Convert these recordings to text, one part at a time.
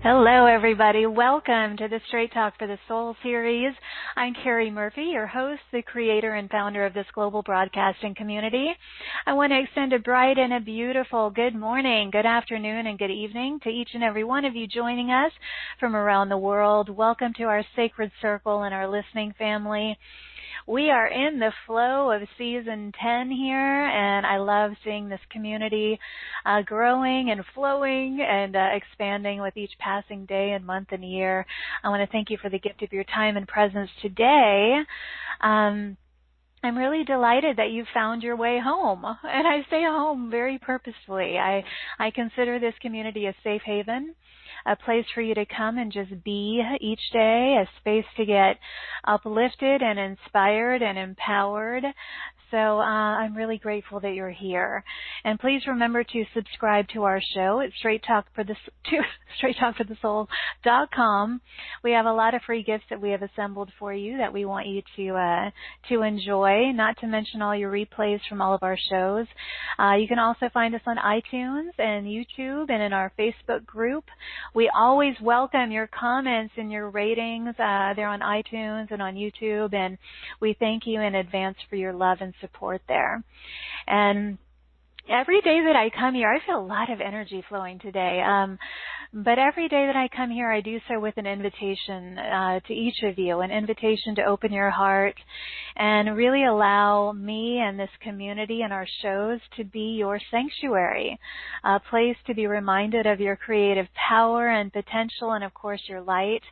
Hello, everybody. Welcome to the Straight Talk for the Soul series. I'm Carrie Murphy, your host, the creator and founder of this global broadcasting community. I want to extend a bright and a beautiful good morning, good afternoon, and good evening to each and every one of you joining us from around the world. Welcome to our sacred circle and our listening family. We are in the flow of season 10 here, and I love seeing this community growing and flowing and expanding with each passing day and month and year. I want to thank you for the gift of your time and presence today. I'm really delighted that you found your way home, and I say home very purposefully. I consider this community a safe haven, a place for you to come and just be each day, a space to get uplifted and inspired and empowered. So I'm really grateful that you're here. And please remember to subscribe to our show at straighttalkforthesoul.com. We have a lot of free gifts that we have assembled for you that we want you to enjoy, not to mention all your replays from all of our shows. You can also find us on iTunes and YouTube and in our Facebook group. We always welcome your comments and your ratings. They're on iTunes and on YouTube, and we thank you in advance for your love and support there. And every day that I come here, I feel a lot of energy flowing today. But every day that I come here, I do so with an invitation to each of you, an invitation to open your heart and really allow me and this community and our shows to be your sanctuary, a place to be reminded of your creative power and potential and, of course, your light.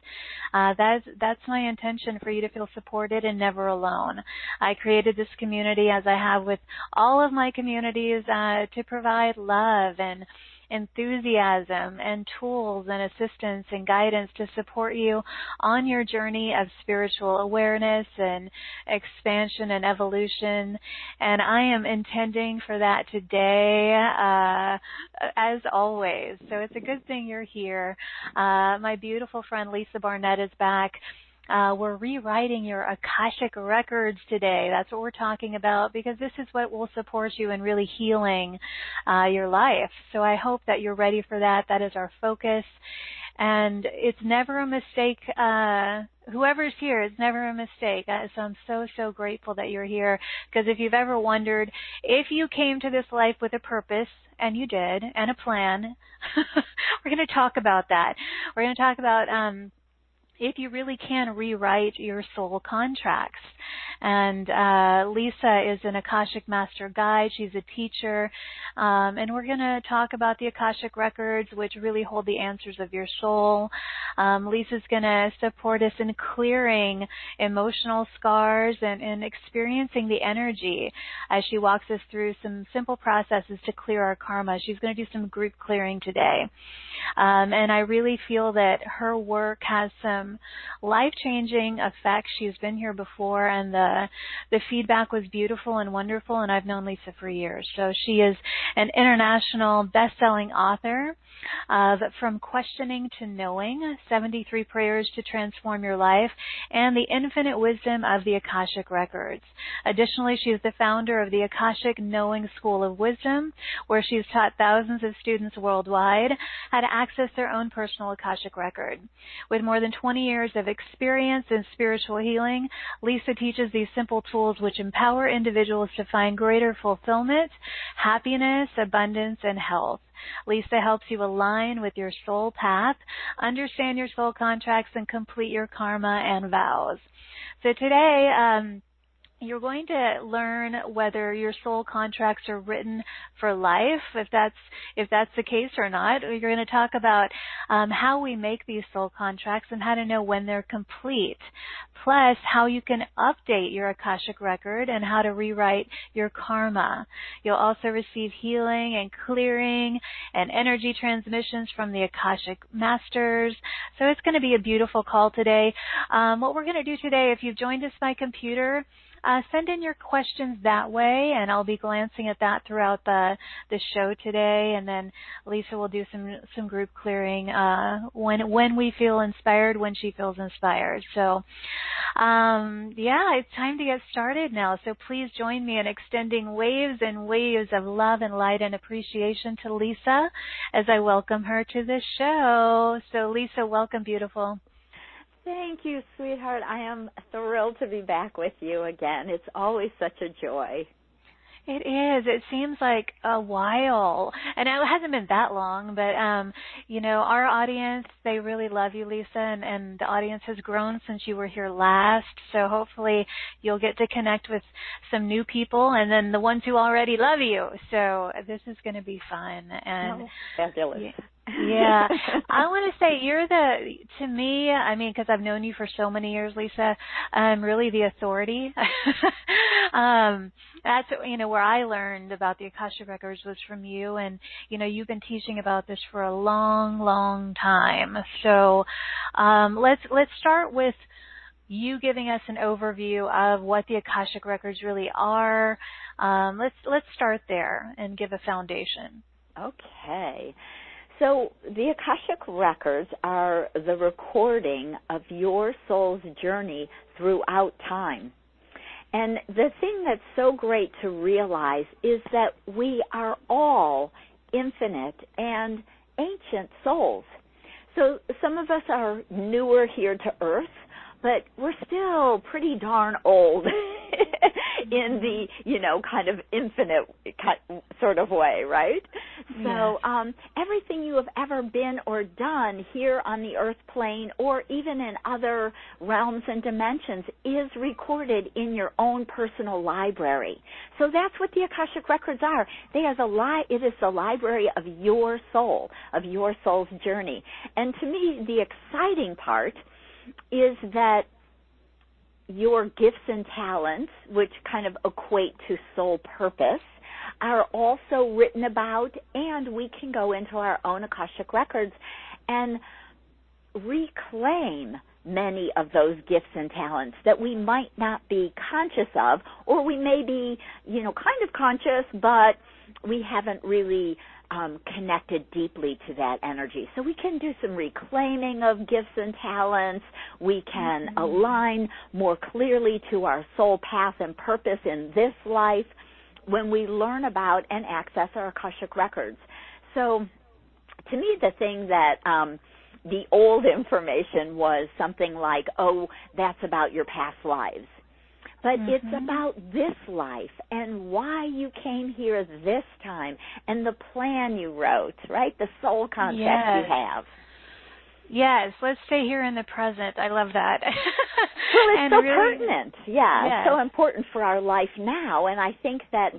That's my intention, for you to feel supported and never alone. I created this community, as I have with all of my communities, to provide love and enthusiasm and tools and assistance and guidance to support you on your journey of spiritual awareness and expansion and evolution. And I am intending for that today, as always. So it's a good thing you're here. My beautiful friend Lisa Barnett is back. We're rewriting your Akashic records today. That's what we're talking about, because this is what will support you in really healing your life. So I hope that you're ready for that. That is our focus. And it's never a mistake. Whoever's here, it's never a mistake. So I'm so grateful that you're here, because if you've ever wondered if you came to this life with a purpose, and you did, and a plan, we're going to talk about that. We're going to talk about if you really can rewrite your soul contracts. And Lisa is an Akashic Master guide. She's a teacher. And we're going to talk about the Akashic records, which really hold the answers of your soul. Lisa's going to support us in clearing emotional scars and experiencing the energy as she walks us through some simple processes to clear our karma. She's going to do some group clearing today. And I really feel that her work has some life-changing effects. She's been here before, and the feedback was beautiful and wonderful, and I've known Lisa for years. So she is an international best-selling author of From Questioning to Knowing, 73 Prayers to Transform Your Life, and The Infinite Wisdom of the Akashic Records. Additionally, she is the founder of the Akashic Knowing School of Wisdom, where she's taught thousands of students worldwide how to access their own personal Akashic record. With more than 20 years of experience in spiritual healing, Lisa teaches these simple tools which empower individuals to find greater fulfillment, happiness, abundance, and health. Lisa helps you align with your soul path, understand your soul contracts, and complete your karma and vows. So today, you're going to learn whether your soul contracts are written for life, if that's the case or not. You're going to talk about how we make these soul contracts and how to know when they're complete, plus how you can update your Akashic record and how to rewrite your karma. You'll also receive healing and clearing and energy transmissions from the Akashic Masters. So it's going to be a beautiful call today. What we're going to do today, if you've joined us by computer, send in your questions that way, and I'll be glancing at that throughout the show today. And then Lisa will do some group clearing when we feel inspired, when she feels inspired. So, it's time to get started now. So please join me in extending waves and waves of love and light and appreciation to Lisa as I welcome her to the show. So Lisa, welcome, beautiful. Thank you, sweetheart. I am thrilled to be back with you again. It's always such a joy. It is. It seems like a while. And it hasn't been that long, but, our audience, they really love you, Lisa, and the audience has grown since you were here last. So hopefully you'll get to connect with some new people and then the ones who already love you. So this is going to be fun. And fabulous. Yeah. I want to say to me, because I've known you for so many years, Lisa, really the authority. That's, where I learned about the Akashic Records was from you. And, you've been teaching about this for a long, long time. So let's start with you giving us an overview of what the Akashic Records really are. Let's start there and give a foundation. Okay. So the Akashic Records are the recording of your soul's journey throughout time. And the thing that's so great to realize is that we are all infinite and ancient souls. So some of us are newer here to Earth, but we're still pretty darn old in the, kind of infinite sort of way, right? Yes. So everything you have ever been or done here on the earth plane or even in other realms and dimensions is recorded in your own personal library. So that's what the Akashic Records are. They are it is the library of your soul, of your soul's journey. And to me, the exciting part is that your gifts and talents, which kind of equate to soul purpose, are also written about, and we can go into our own Akashic Records and reclaim many of those gifts and talents that we might not be conscious of, or we may be, kind of conscious, but we haven't really connected deeply to that energy. So we can do some reclaiming of gifts and talents. We can align more clearly to our soul path and purpose in this life when we learn about and access our Akashic Records. So to me, the thing that the old information was something like, that's about your past lives. But it's about this life and why you came here this time and the plan you wrote, right? The soul concept you have. Yes, let's stay here in the present. I love that. Well, it's so really pertinent. Yeah, yes. It's so important for our life now. And I think that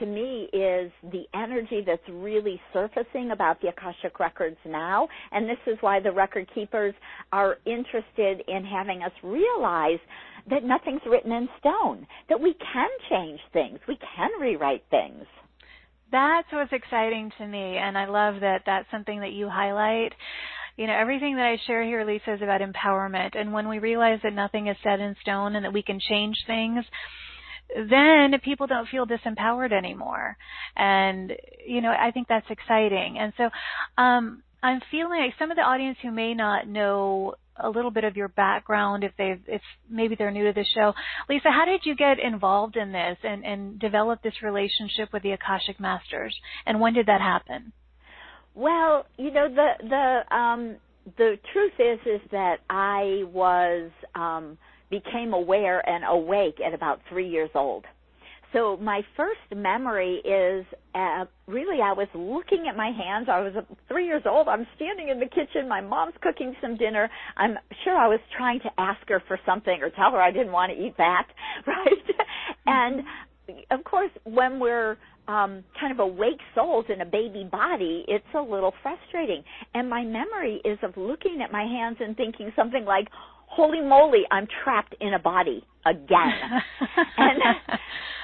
to me, is the energy that's really surfacing about the Akashic Records now. And this is why the record keepers are interested in having us realize that nothing's written in stone, that we can change things, we can rewrite things. That's what's exciting to me, and I love that that's something that you highlight. Everything that I share here, Lisa, is about empowerment, and when we realize that nothing is set in stone and that we can change things, then people don't feel disempowered anymore. And, I think that's exciting. And so I'm feeling like some of the audience who may not know a little bit of your background, if maybe they're new to the show. Lisa, how did you get involved in this and develop this relationship with the Akashic Masters? And when did that happen? Well, the truth is that I became aware and awake at about 3 years old. So my first memory is really I was looking at my hands. I was 3 years old. I'm standing in the kitchen. My mom's cooking some dinner. I'm sure I was trying to ask her for something or tell her I didn't want to eat that, right? And, of course, when we're kind of awake souls in a baby body, it's a little frustrating. And my memory is of looking at my hands and thinking something like, holy moly, I'm trapped in a body again. And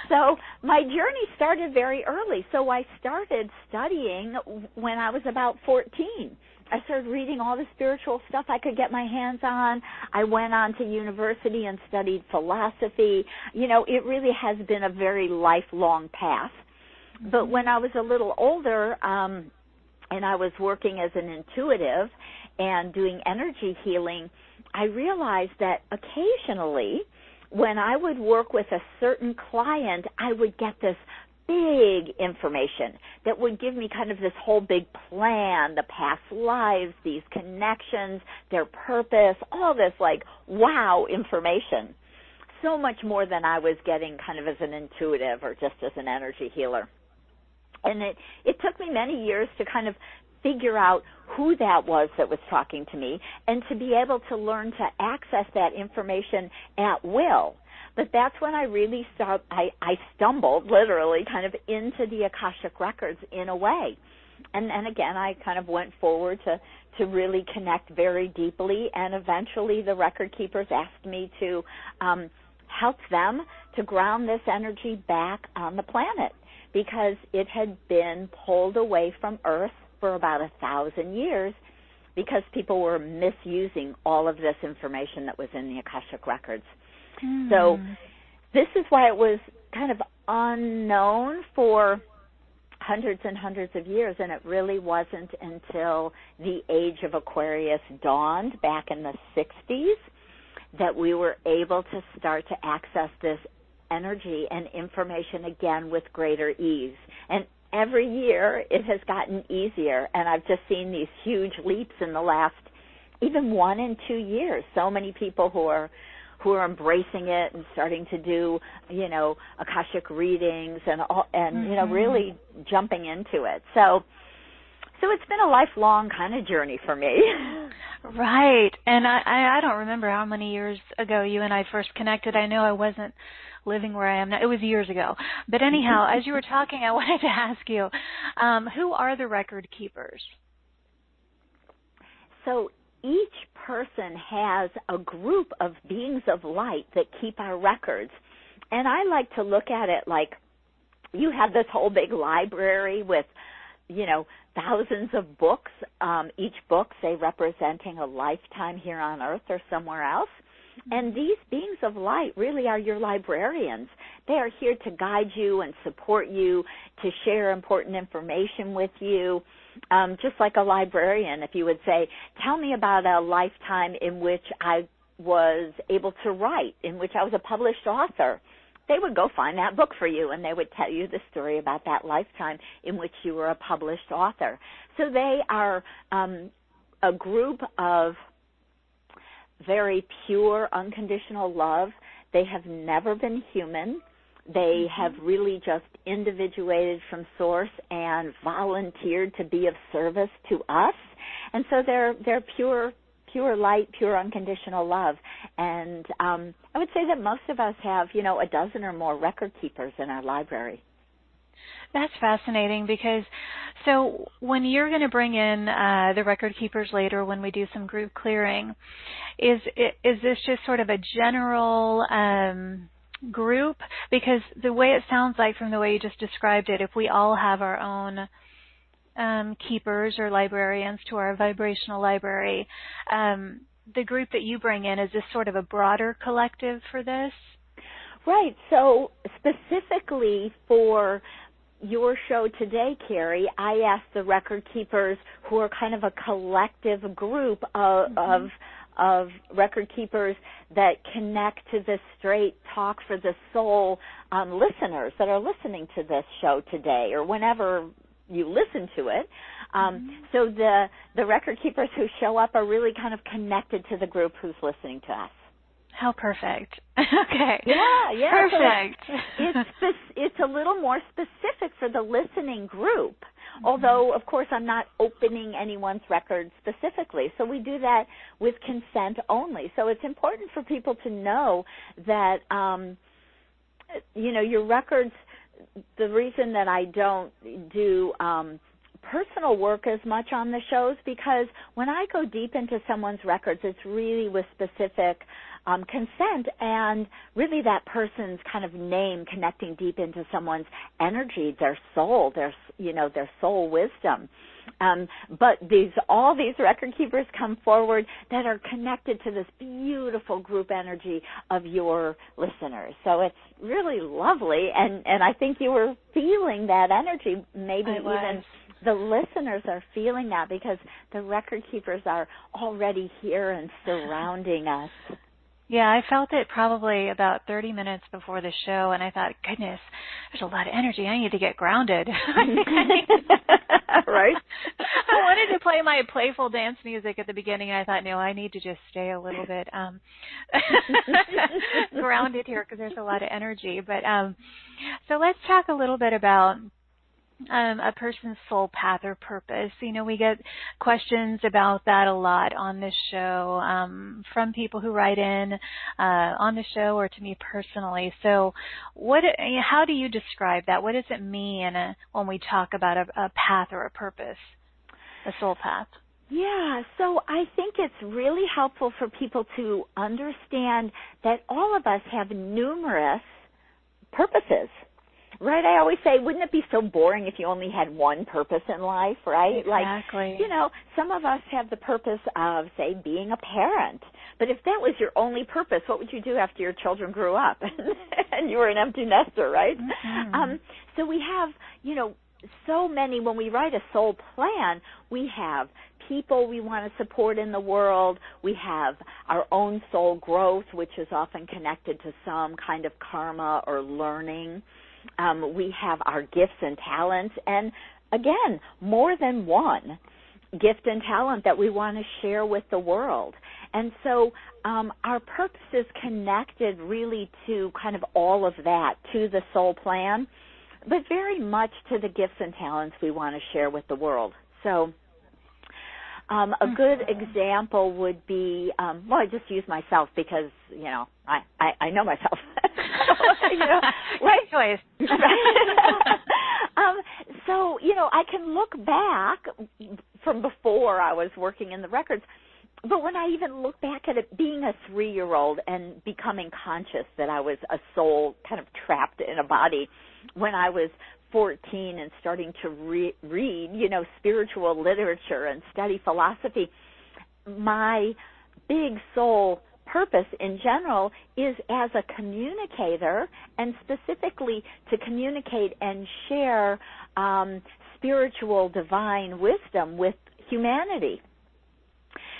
so my journey started very early. So I started studying when I was about 14. I started reading all the spiritual stuff I could get my hands on. I went on to university and studied philosophy. You know, it really has been a very lifelong path. But when I was a little older, and I was working as an intuitive and doing energy healing, I realized that occasionally when I would work with a certain client, I would get this big information that would give me kind of this whole big plan, the past lives, these connections, their purpose, all this like wow information. So much more than I was getting kind of as an intuitive or just as an energy healer. And it took me many years to kind of figure out who that was talking to me and to be able to learn to access that information at will. But that's when I really I stumbled literally kind of into the Akashic Records in a way. And again, I kind of went forward to really connect very deeply, and eventually the record keepers asked me to help them to ground this energy back on the planet, because it had been pulled away from Earth for about 1,000 years because people were misusing all of this information that was in the Akashic Records. So this is why it was kind of unknown for hundreds and hundreds of years, and it really wasn't until the age of Aquarius dawned back in the 60s that we were able to start to access this energy and information again with greater ease. And every year it has gotten easier, and I've just seen these huge leaps in the last even 1 and 2 years. So many people who are embracing it and starting to do, you know, Akashic readings and you know, really jumping into it. So it's been a lifelong kind of journey for me. Right. And I don't remember how many years ago you and I first connected. I know I wasn't living where I am now. It was years ago. But anyhow, as you were talking, I wanted to ask you, who are the record keepers? So each person has a group of beings of light that keep our records. And I like to look at it like you have this whole big library with, you know, thousands of books, each book, say, representing a lifetime here on Earth or somewhere else. And these beings of light really are your librarians. They are here to guide you and support you, to share important information with you. Just like a librarian, if you would say, tell me about a lifetime in which I was able to write, in which I was a published author, they would go find that book for you, and they would tell you the story about that lifetime in which you were a published author. So they are a group of very pure, unconditional love. They have never been human. They have really just individuated from source and volunteered to be of service to us. And so they're pure light, pure unconditional love. And I would say that most of us have, you know, a dozen or more record keepers in our library. That's fascinating, because so when you're going to bring in the record keepers later when we do some group clearing, is this just sort of a general group? Because the way it sounds like from the way you just described it, if we all have our own keepers or librarians to our vibrational library, the group that you bring in, is this sort of a broader collective for this? Right. So specifically for your show today, Carrie, I asked the record keepers, who are kind of a collective group of record keepers that connect to the Straight Talk for the Soul listeners that are listening to this show today or whenever you listen to it. So the record keepers who show up are really kind of connected to the group who's listening to us. How perfect. Okay. Yeah. Perfect. So it's a little more specific for the listening group, although, of course, I'm not opening anyone's record specifically. So we do that with consent only. So it's important for people to know that, you know, your records, the reason that I don't do personal work as much on the shows, because when I go deep into someone's records, it's really with specific consent and really that person's kind of name connecting deep into someone's energy, their soul, their soul wisdom. But all these record keepers come forward that are connected to this beautiful group energy of your listeners. So it's really lovely, and I think you were feeling that energy. Maybe even the listeners are feeling that because the record keepers are already here and surrounding us. Yeah, I felt it probably about 30 minutes before the show, and I thought, goodness, there's a lot of energy. I need to get grounded. Right? I wanted to play my playful dance music at the beginning, and I thought, no, I need to just stay a little bit grounded here because there's a lot of energy. But so let's talk a little bit about a person's soul path or purpose. You know, we get questions about that a lot on this show from people who write in on the show or to me personally. So how do you describe that? What does it mean when we talk about a path or a purpose, a soul path? Yeah, so I think it's really helpful for people to understand that all of us have numerous purposes. Right, I always say, wouldn't it be so boring if you only had one purpose in life, right? Exactly. Like, some of us have the purpose of, say, being a parent. But if that was your only purpose, what would you do after your children grew up and you were an empty nester, right? Mm-hmm. So we have, so many, when we write a soul plan, we have people we want to support in the world. We have our own soul growth, which is often connected to some kind of karma or learning. We have our gifts and talents, and again, more than one gift and talent that we want to share with the world. And so our purpose is connected really to kind of all of that, to the soul plan, but very much to the gifts and talents we want to share with the world. So a good example would be, I just use myself because, I know myself. Right choice. So, I can look back from before I was working in the records, but when I even look back at it, being a 3-year-old and becoming conscious that I was a soul kind of trapped in a body, when I was 14 and starting to read, spiritual literature and study philosophy, my big soul purpose in general is as a communicator, and specifically to communicate and share spiritual divine wisdom with humanity.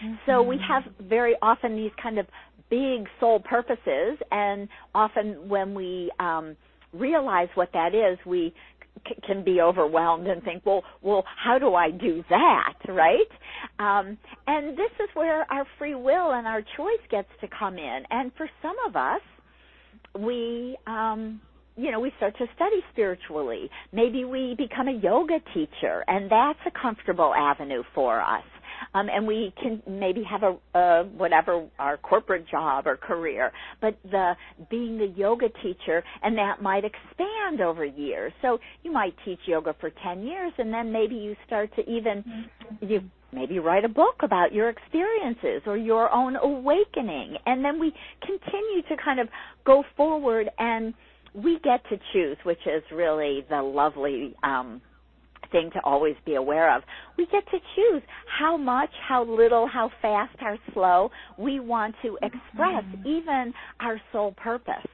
Mm-hmm. So we have very often these kind of big soul purposes, and often when we realize what that is, we can be overwhelmed and think, well, how do I do that, right? And this is where our free will and our choice gets to come in. And for some of us, we start to study spiritually. Maybe we become a yoga teacher, and that's a comfortable avenue for us. And we can maybe have whatever our corporate job or career, but being the yoga teacher, and that might expand over years. So you might teach yoga for 10 years, and then maybe you start to you maybe write a book about your experiences or your own awakening, and then we continue to kind of go forward, and we get to choose, which is really the lovely thing to always be aware of. We get to choose how much, how little, how fast, how slow we want to express even our soul purpose.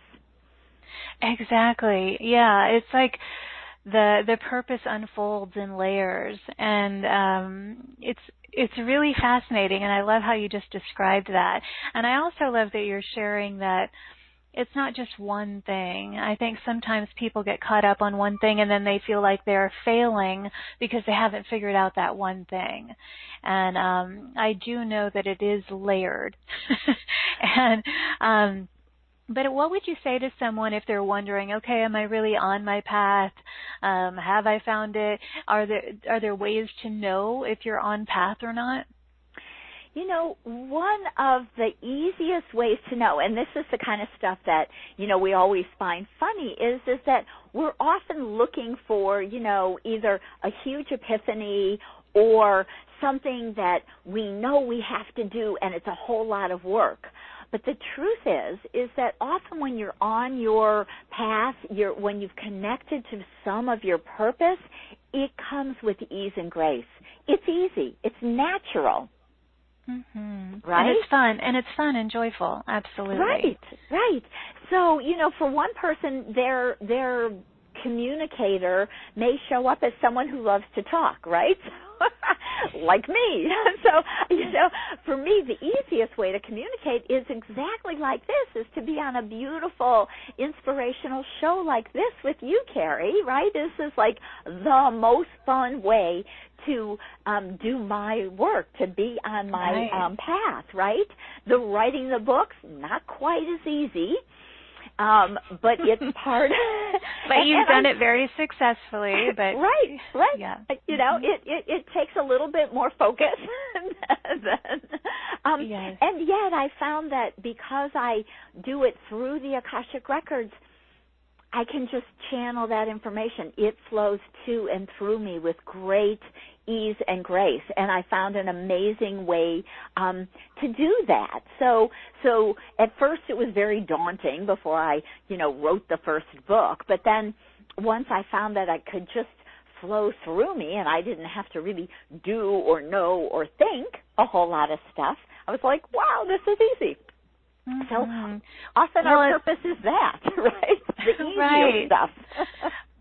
Exactly. Yeah, it's like the purpose unfolds in layers, and it's really fascinating, and I love how you just described that. And I also love that you're sharing that it's not just one thing. I think sometimes people get caught up on one thing and then they feel like they're failing because they haven't figured out that one thing. And I do know that it is layered. But what would you say to someone if they're wondering, okay, am I really on my path? Have I found it? Are there ways to know if you're on path or not? one of the easiest ways to know, and this is the kind of stuff that, we always find funny, is that we're often looking for, either a huge epiphany or something that we know we have to do and it's a whole lot of work. But the truth is that often when you're on your path, when you've connected to some of your purpose, it comes with ease and grace. It's easy. It's natural. Mm-hmm. Right? And it's fun and joyful. Absolutely. Right. So, for one person, their communicator may show up as someone who loves to talk, right? Like me. So, for me, the easiest way to communicate is exactly like this, is to be on a beautiful, inspirational show like this with you, Carrie, right? This is like the most fun way to do my work, to be on my path, right? The writing the books, not quite as easy. But it's part. But you've done it very successfully. But right. Yeah. It takes a little bit more focus. Yes. And yet, I found that because I do it through the Akashic Records, I can just channel that information. It flows to and through me with great ease and grace, and I found an amazing way to do that. So at first it was very daunting before I, wrote the first book, but then once I found that I could just flow through me and I didn't have to really do or know or think a whole lot of stuff, I was like, wow, this is easy. Mm-hmm. So often our purpose is that, right? The easier stuff.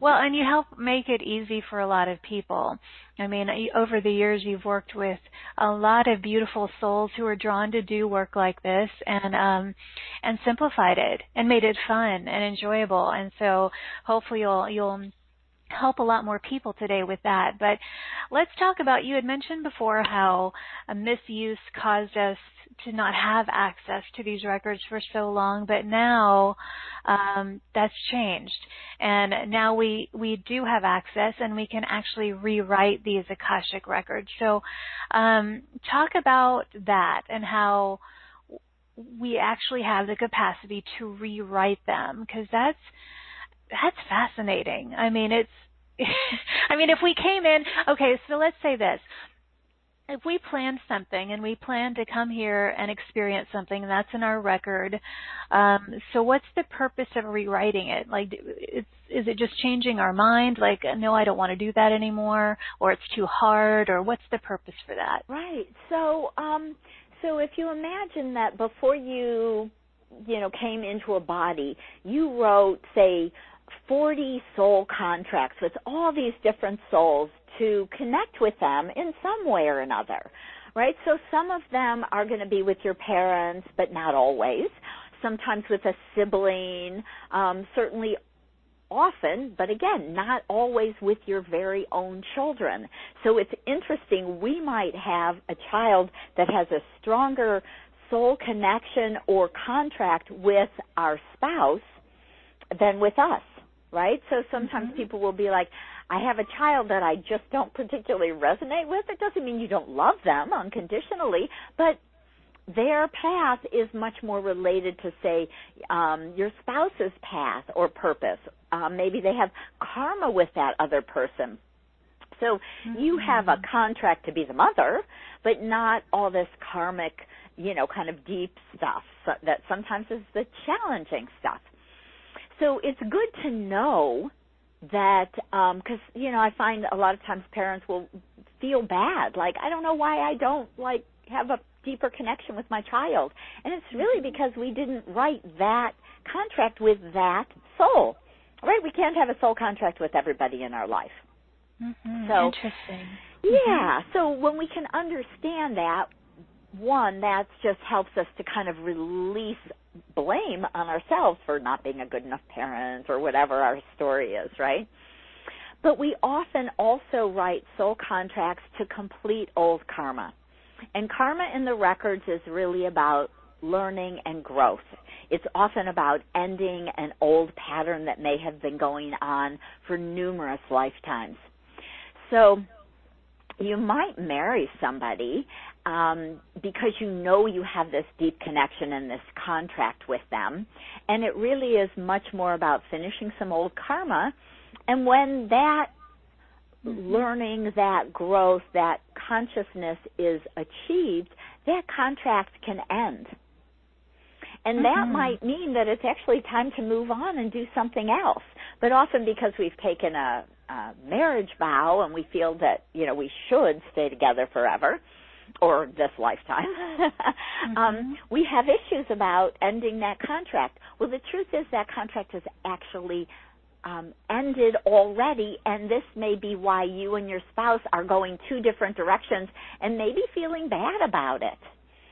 Well, and you help make it easy for a lot of people. I mean, over the years, you've worked with a lot of beautiful souls who are drawn to do work like this, and simplified it and made it fun and enjoyable. And so, hopefully, you'll help a lot more people today with that. But let's talk about, you had mentioned before how a misuse caused us to not have access to these records for so long, but now that's changed. And now we do have access, and we can actually rewrite these Akashic records. So talk about that and how we actually have the capacity to rewrite them, because that's fascinating. I mean, if we came in, okay, so let's say this. If we planned something and we plan to come here and experience something, and that's in our record, so what's the purpose of rewriting it? Like, is it just changing our mind? Like, no, I don't want to do that anymore, or it's too hard, or what's the purpose for that? Right. So if you imagine that before you came into a body, you wrote, say, 40 soul contracts with all these different souls to connect with them in some way or another, right? So some of them are going to be with your parents, but not always. Sometimes with a sibling, certainly often, but again, not always with your very own children. So it's interesting, we might have a child that has a stronger soul connection or contract with our spouse than with us, right? So sometimes people will be like, I have a child that I just don't particularly resonate with. It doesn't mean you don't love them unconditionally, but their path is much more related to, say, your spouse's path or purpose. Maybe they have karma with that other person. So you have a contract to be the mother, but not all this karmic, kind of deep stuff that sometimes is the challenging stuff. So it's good to know that, because, I find a lot of times parents will feel bad, like, I don't know why I don't, have a deeper connection with my child. And it's really because we didn't write that contract with that soul, right? We can't have a soul contract with everybody in our life. So, interesting. Yeah, so when we can understand that, one, that just helps us to kind of release blame on ourselves for not being a good enough parent or whatever our story is, right? But we often also write soul contracts to complete old karma. And karma in the records is really about learning and growth. It's often about ending an old pattern that may have been going on for numerous lifetimes. So you might marry somebody because you know you have this deep connection and this contract with them. And it really is much more about finishing some old karma. And when that learning, that growth, that consciousness is achieved, that contract can end. And that might mean that it's actually time to move on and do something else. But often because we've taken a marriage vow and we feel that, we should stay together forever or this lifetime, we have issues about ending that contract. Well, the truth is that contract is actually ended already, and this may be why you and your spouse are going two different directions and maybe feeling bad about it.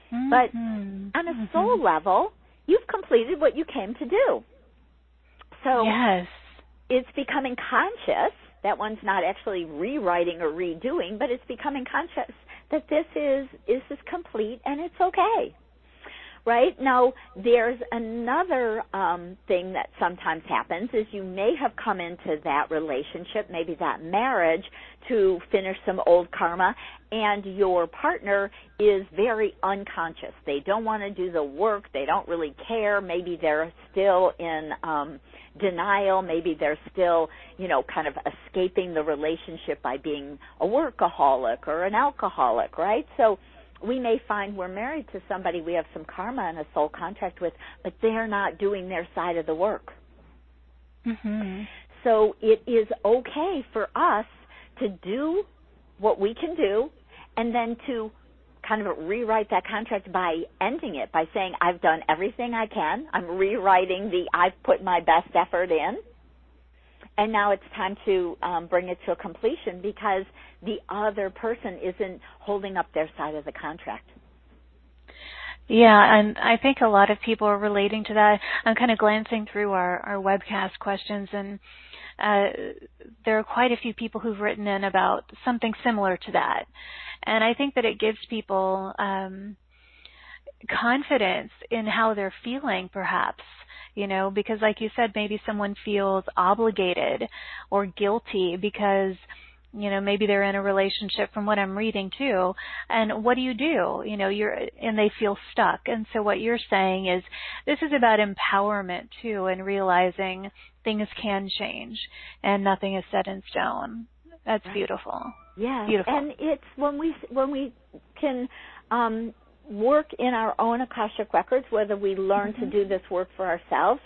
But on a soul level, you've completed what you came to do. So it's becoming conscious. That one's not actually rewriting or redoing, but it's becoming conscious that this is complete and it's okay. Right? Now, there's another thing that sometimes happens is you may have come into that relationship, maybe that marriage, to finish some old karma, and your partner is very unconscious. They don't want to do the work. They don't really care. Maybe they're still in denial. Maybe they're still, kind of escaping the relationship by being a workaholic or an alcoholic, right? So we may find we're married to somebody we have some karma and a soul contract with, but they're not doing their side of the work. So it is okay for us to do what we can do and then to kind of rewrite that contract by ending it, by saying, I've done everything I can. I'm rewriting I've put my best effort in. And now it's time to bring it to a completion because the other person isn't holding up their side of the contract. Yeah, and I think a lot of people are relating to that. I'm kind of glancing through our webcast questions, and there are quite a few people who've written in about something similar to that. And I think that it gives people confidence in how they're feeling, perhaps. Because like you said, maybe someone feels obligated or guilty because, maybe they're in a relationship from what I'm reading too. And what do? And they feel stuck. And so what you're saying is this is about empowerment too, and realizing things can change and nothing is set in stone. That's beautiful. Yeah. Beautiful. And it's when we can work in our own Akashic records, whether we learn to do this work for ourselves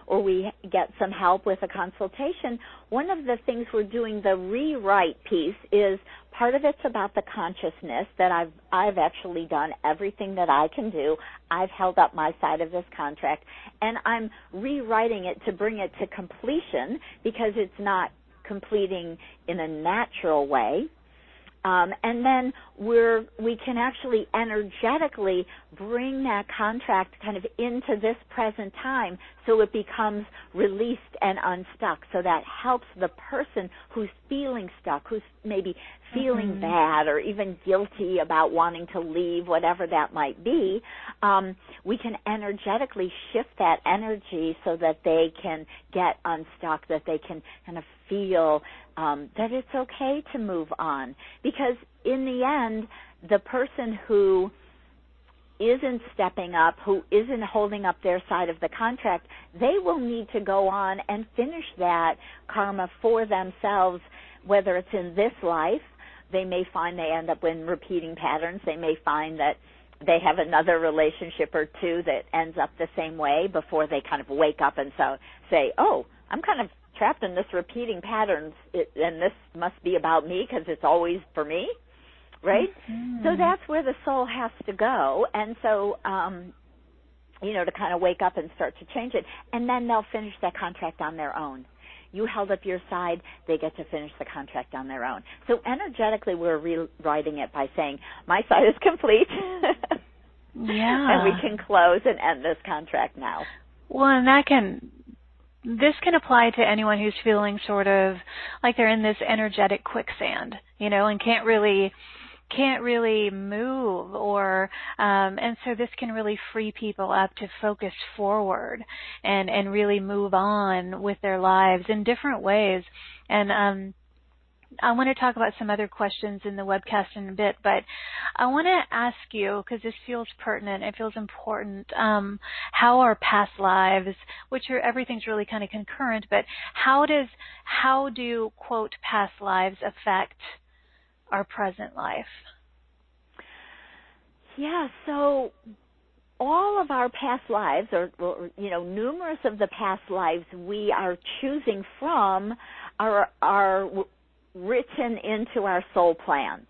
or we get some help with a consultation, one of the things we're doing, the rewrite piece, is part of it's about the consciousness that I've actually done everything that I can do. I've held up my side of this contract, and I'm rewriting it to bring it to completion because it's not completing in a natural way. And then we can actually energetically bring that contract kind of into this present time so it becomes released and unstuck. So that helps the person who's feeling stuck, who's maybe feeling bad or even guilty about wanting to leave, whatever that might be. We can energetically shift that energy so that they can get unstuck, that they can kind of feel that it's okay to move on. Because in the end, the person who isn't stepping up, who isn't holding up their side of the contract, they will need to go on and finish that karma for themselves, whether it's in this life. They may find they end up in repeating patterns. They may find that they have another relationship or two that ends up the same way before they kind of wake up and say, oh, I'm kind of trapped in this repeating patterns, and this must be about me because it's always for me, right? So that's where the soul has to go, and so, to kind of wake up and start to change it, and then they'll finish that contract on their own. You held up your side, they get to finish the contract on their own. So energetically, we're rewriting it by saying, my side is complete, and we can close and end this contract now. Well, and this can apply to anyone who's feeling sort of like they're in this energetic quicksand, and can't really move, or and so this can really free people up to focus forward and really move on with their lives in different ways. And want to talk about some other questions in the webcast in a bit, but I want to ask you, because this feels pertinent, it feels important, how our past lives, which are, everything's really kind of concurrent, but how do, quote, past lives affect our present life? Yeah, so all of our past lives, or numerous of the past lives we are choosing from are written into our soul plan.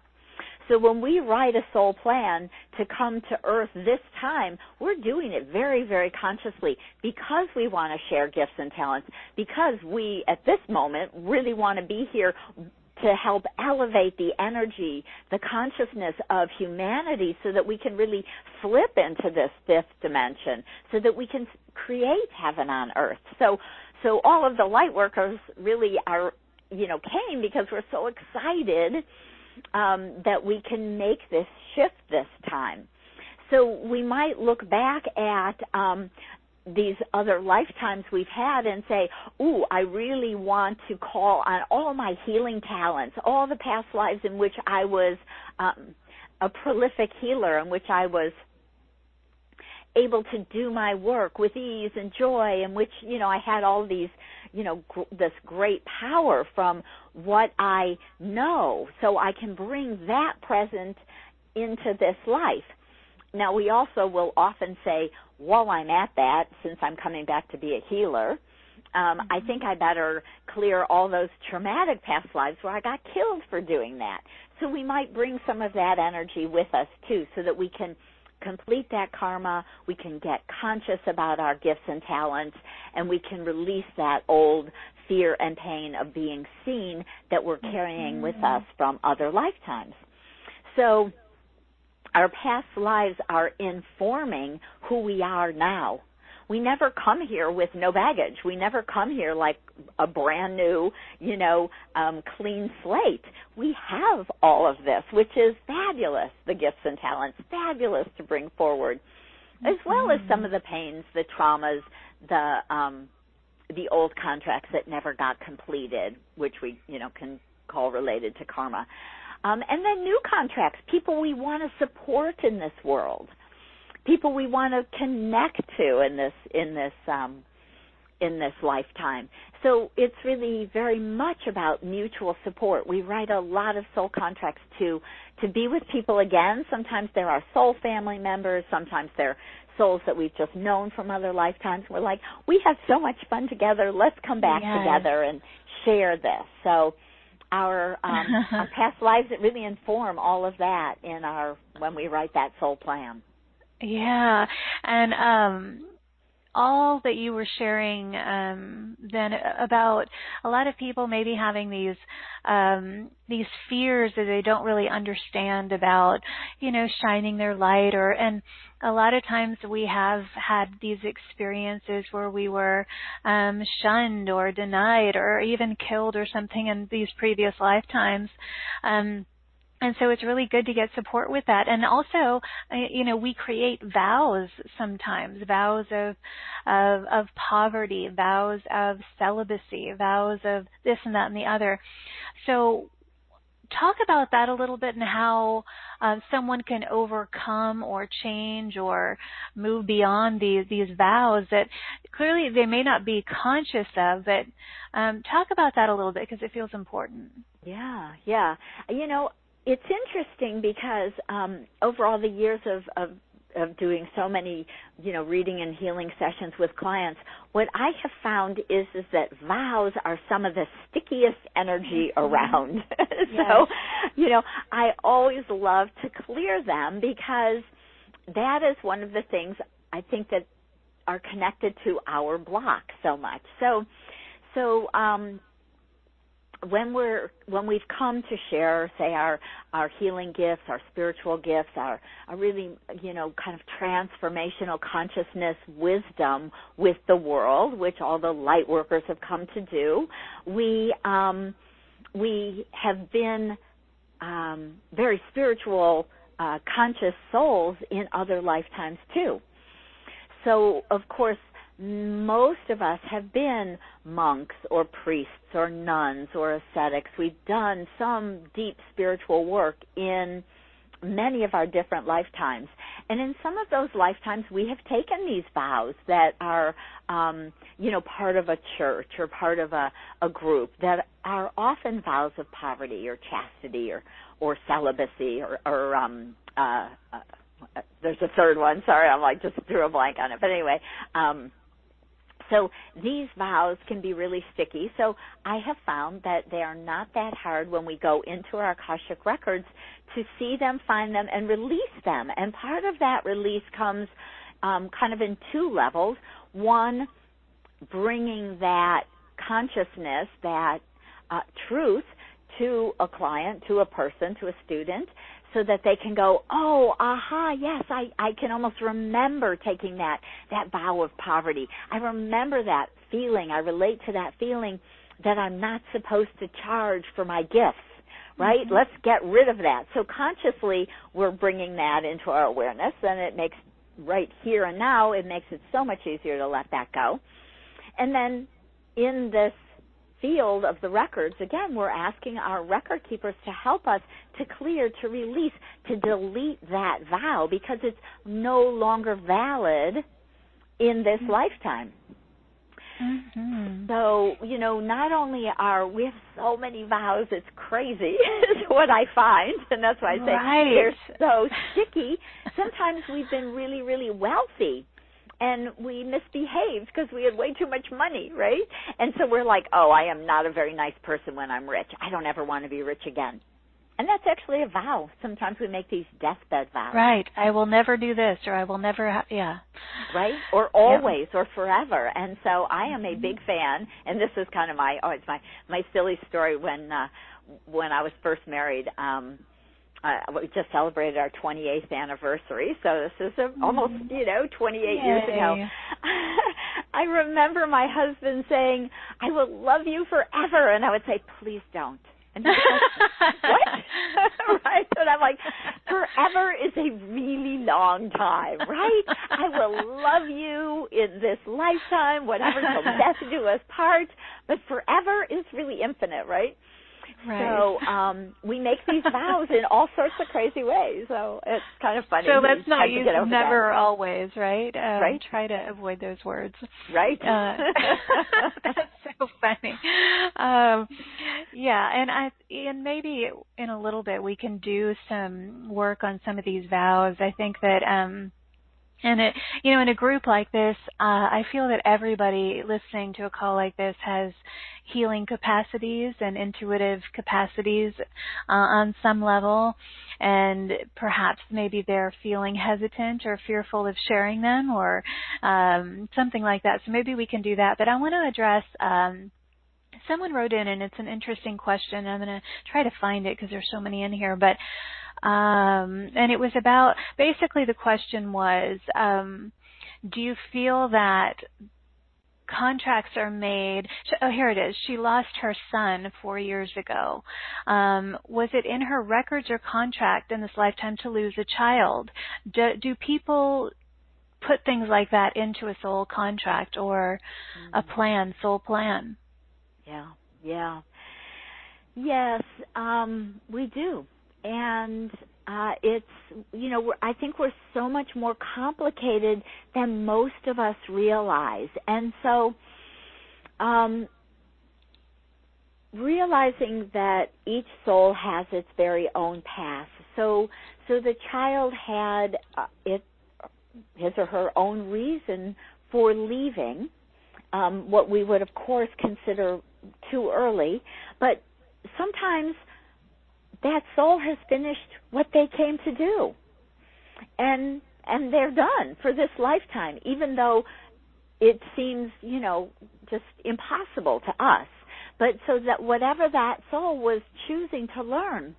So when we write a soul plan to come to Earth this time, we're doing it very, very consciously because we want to share gifts and talents, because we, at this moment, really want to be here to help elevate the energy, the consciousness of humanity so that we can really flip into this fifth dimension, so that we can create heaven on earth. So all of the light workers really are, came because we're so excited that we can make this shift this time. So we might look back at these other lifetimes we've had and say, ooh, I really want to call on all my healing talents, all the past lives in which I was a prolific healer, in which I was able to do my work with ease and joy, in which, I had all these, this great power from what I know, so I can bring that present into this life. Now, we also will often say, while I'm at that, since I'm coming back to be a healer, I think I better clear all those traumatic past lives where I got killed for doing that. So we might bring some of that energy with us, too, so that we can complete that karma, we can get conscious about our gifts and talents, and we can release that old fear and pain of being seen that we're carrying with us from other lifetimes. So our past lives are informing who we are now. We never come here with no baggage. We never come here like a brand new, clean slate. We have all of this, which is fabulous, the gifts and talents, fabulous to bring forward, as well as some of the pains, the traumas, the old contracts that never got completed, which we, can call related to karma. And then new contracts, people we want to support in this world, people we want to connect to in this lifetime. So it's really very much about mutual support. We write a lot of soul contracts to be with people again. Sometimes they're our soul family members. Sometimes they're souls that we've just known from other lifetimes. We're like, we had so much fun together. Let's come back together and share this. So our past lives that really inform all of that when we write that soul plan. Yeah, and all that you were sharing then about a lot of people maybe having these fears that they don't really understand about, shining their light, and a lot of times we have had these experiences where we were shunned or denied or even killed or something in these previous lifetimes. And so it's really good to get support with that. And also, we create vows sometimes, vows of poverty, vows of celibacy, vows of this and that and the other. So talk about that a little bit and how someone can overcome or change or move beyond these vows that clearly they may not be conscious of, but talk about that a little bit because it feels important. Yeah. It's interesting because over all the years of doing so many, reading and healing sessions with clients, what I have found is that vows are some of the stickiest energy around. So, I always love to clear them because that is one of the things I think that are connected to our block so much. So when we've come to share, say, our healing gifts, our spiritual gifts, our really, kind of transformational consciousness wisdom with the world, which all the light workers have come to do, we have been very spiritual, conscious souls in other lifetimes too. So, of course, most of us have been monks or priests or nuns or ascetics. We've done some deep spiritual work in many of our different lifetimes. And in some of those lifetimes, we have taken these vows that are, part of a church or part of a group that are often vows of poverty or chastity or celibacy or there's a third one. Sorry, I'm just drew a blank on it. But anyway, so these vows can be really sticky. So I have found that they are not that hard when we go into our Akashic records to see them, find them, and release them. And part of that release comes kind of in two levels. One, bringing that consciousness, that truth to a client, to a person, to a student, so that they can go, oh, aha, yes, I can almost remember taking that vow of poverty. I remember that feeling. I relate to that feeling that I'm not supposed to charge for my gifts, right? Mm-hmm. Let's get rid of that. So consciously, we're bringing that into our awareness, and it makes, right here and now, it makes it so much easier to let that go. And then in this field of the records, again, we're asking our record keepers to help us to clear, to release, to delete that vow because it's no longer valid in this lifetime. Mm-hmm. So, not only we have so many vows, it's crazy is what I find, and that's why I say they're so sticky. Sometimes we've been really, really wealthy, and we misbehaved because we had way too much money, right? And so we're like, oh, I am not a very nice person when I'm rich. I don't ever want to be rich again. And that's actually a vow. Sometimes we make these deathbed vows. Right. I will never do this, or I will never, Right? Or always, or forever. And so I am a big fan, and this is kind of it's my silly story when I was first married. We just celebrated our 28th anniversary, so this is almost, 28 years ago. I remember my husband saying, I will love you forever, and I would say, please don't. And he's like, what? Right? And I'm like, forever is a really long time, right? I will love you in this lifetime, whatever, till death do us part, but forever is really infinite, right? Right. So we make these vows in all sorts of crazy ways. So it's kind of funny. So let's not use never or that. always, right? Right. Try to avoid those words. Right. That's so funny. And maybe in a little bit we can do some work on some of these vows. I think that and in a group like this, I feel that everybody listening to a call like this has healing capacities and intuitive capacities on some level, and perhaps maybe they're feeling hesitant or fearful of sharing them or something like that. So maybe we can do that. But I want to address someone wrote in, and it's an interesting question. I'm going to try to find it because there's so many in here, but and it was about, basically the question was, do you feel that contracts are made? Oh, here it is. She lost her son 4 years ago. Was it in her records or contract in this lifetime to lose a child? Do people put things like that into a soul contract or a plan, soul plan? Yeah. Yes, we do. And it's, I think we're so much more complicated than most of us realize. And so realizing that each soul has its very own path. So the child had his or her own reason for leaving, what we would, of course, consider too early. But sometimes that soul has finished what they came to do, and they're done for this lifetime, even though it seems, just impossible to us. But so that whatever that soul was choosing to learn,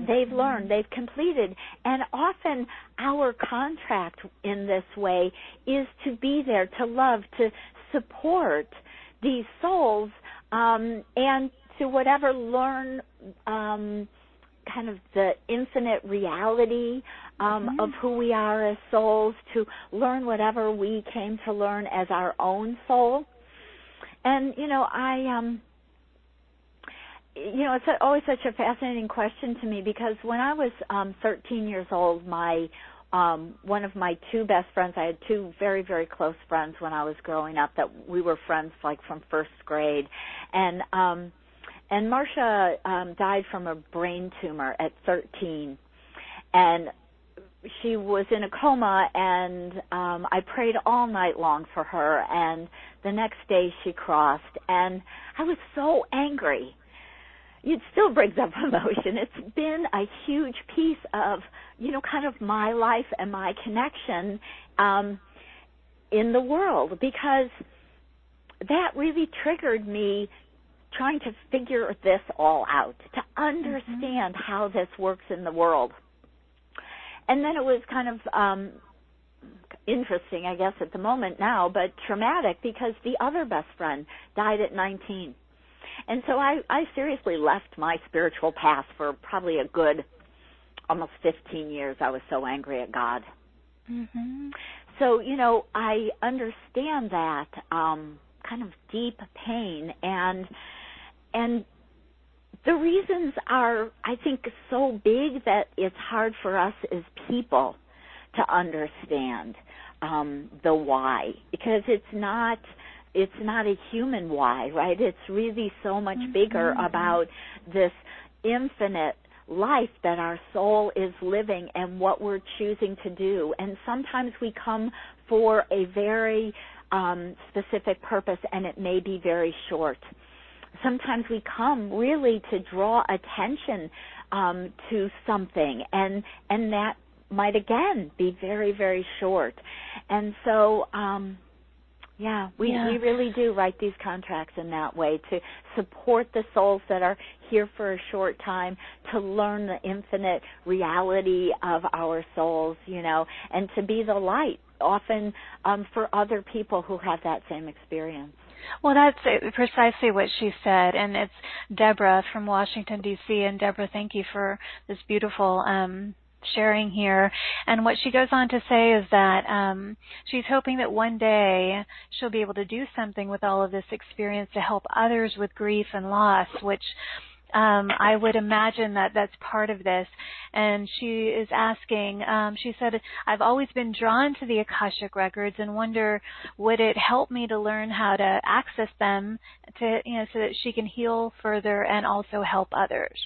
they've learned, they've completed. And often our contract in this way is to be there, to love, to support these souls, and to whatever learn kind of the infinite reality of who we are as souls, to learn whatever we came to learn as our own soul. And, it's always such a fascinating question to me, because when I was 13 years old, one of my two best friends, I had two very, very close friends when I was growing up that we were friends like from first grade. And Marcia died from a brain tumor at 13. And she was in a coma, and I prayed all night long for her. And the next day she crossed, and I was so angry. It still brings up emotion. It's been a huge piece of, kind of my life and my connection in the world, because that really triggered me trying to figure this all out, to understand how this works in the world. And then it was kind of interesting, I guess, at the moment now, but traumatic, because the other best friend died at 19. And so I seriously left my spiritual path for probably a good almost 15 years. I was so angry at God. Mm-hmm. So, I understand that kind of deep pain, and the reasons are, I think, so big that it's hard for us as people to understand the why, because it's not a human why, right? It's really so much bigger about this infinite life that our soul is living and what we're choosing to do. And sometimes we come for a very specific purpose, and it may be very short. Sometimes we come really to draw attention to something, and that might again be very, very short. And so we really do write these contracts in that way, to support the souls that are here for a short time, to learn the infinite reality of our souls, and to be the light often for other people who have that same experience. Well, that's precisely what she said, and it's Deborah from Washington, D.C., and Deborah, thank you for this beautiful sharing here. And what she goes on to say is that she's hoping that one day she'll be able to do something with all of this experience to help others with grief and loss, which I would imagine that that's part of this. And she is asking, she said, I've always been drawn to the Akashic records and wonder, would it help me to learn how to access them to, so that she can heal further and also help others?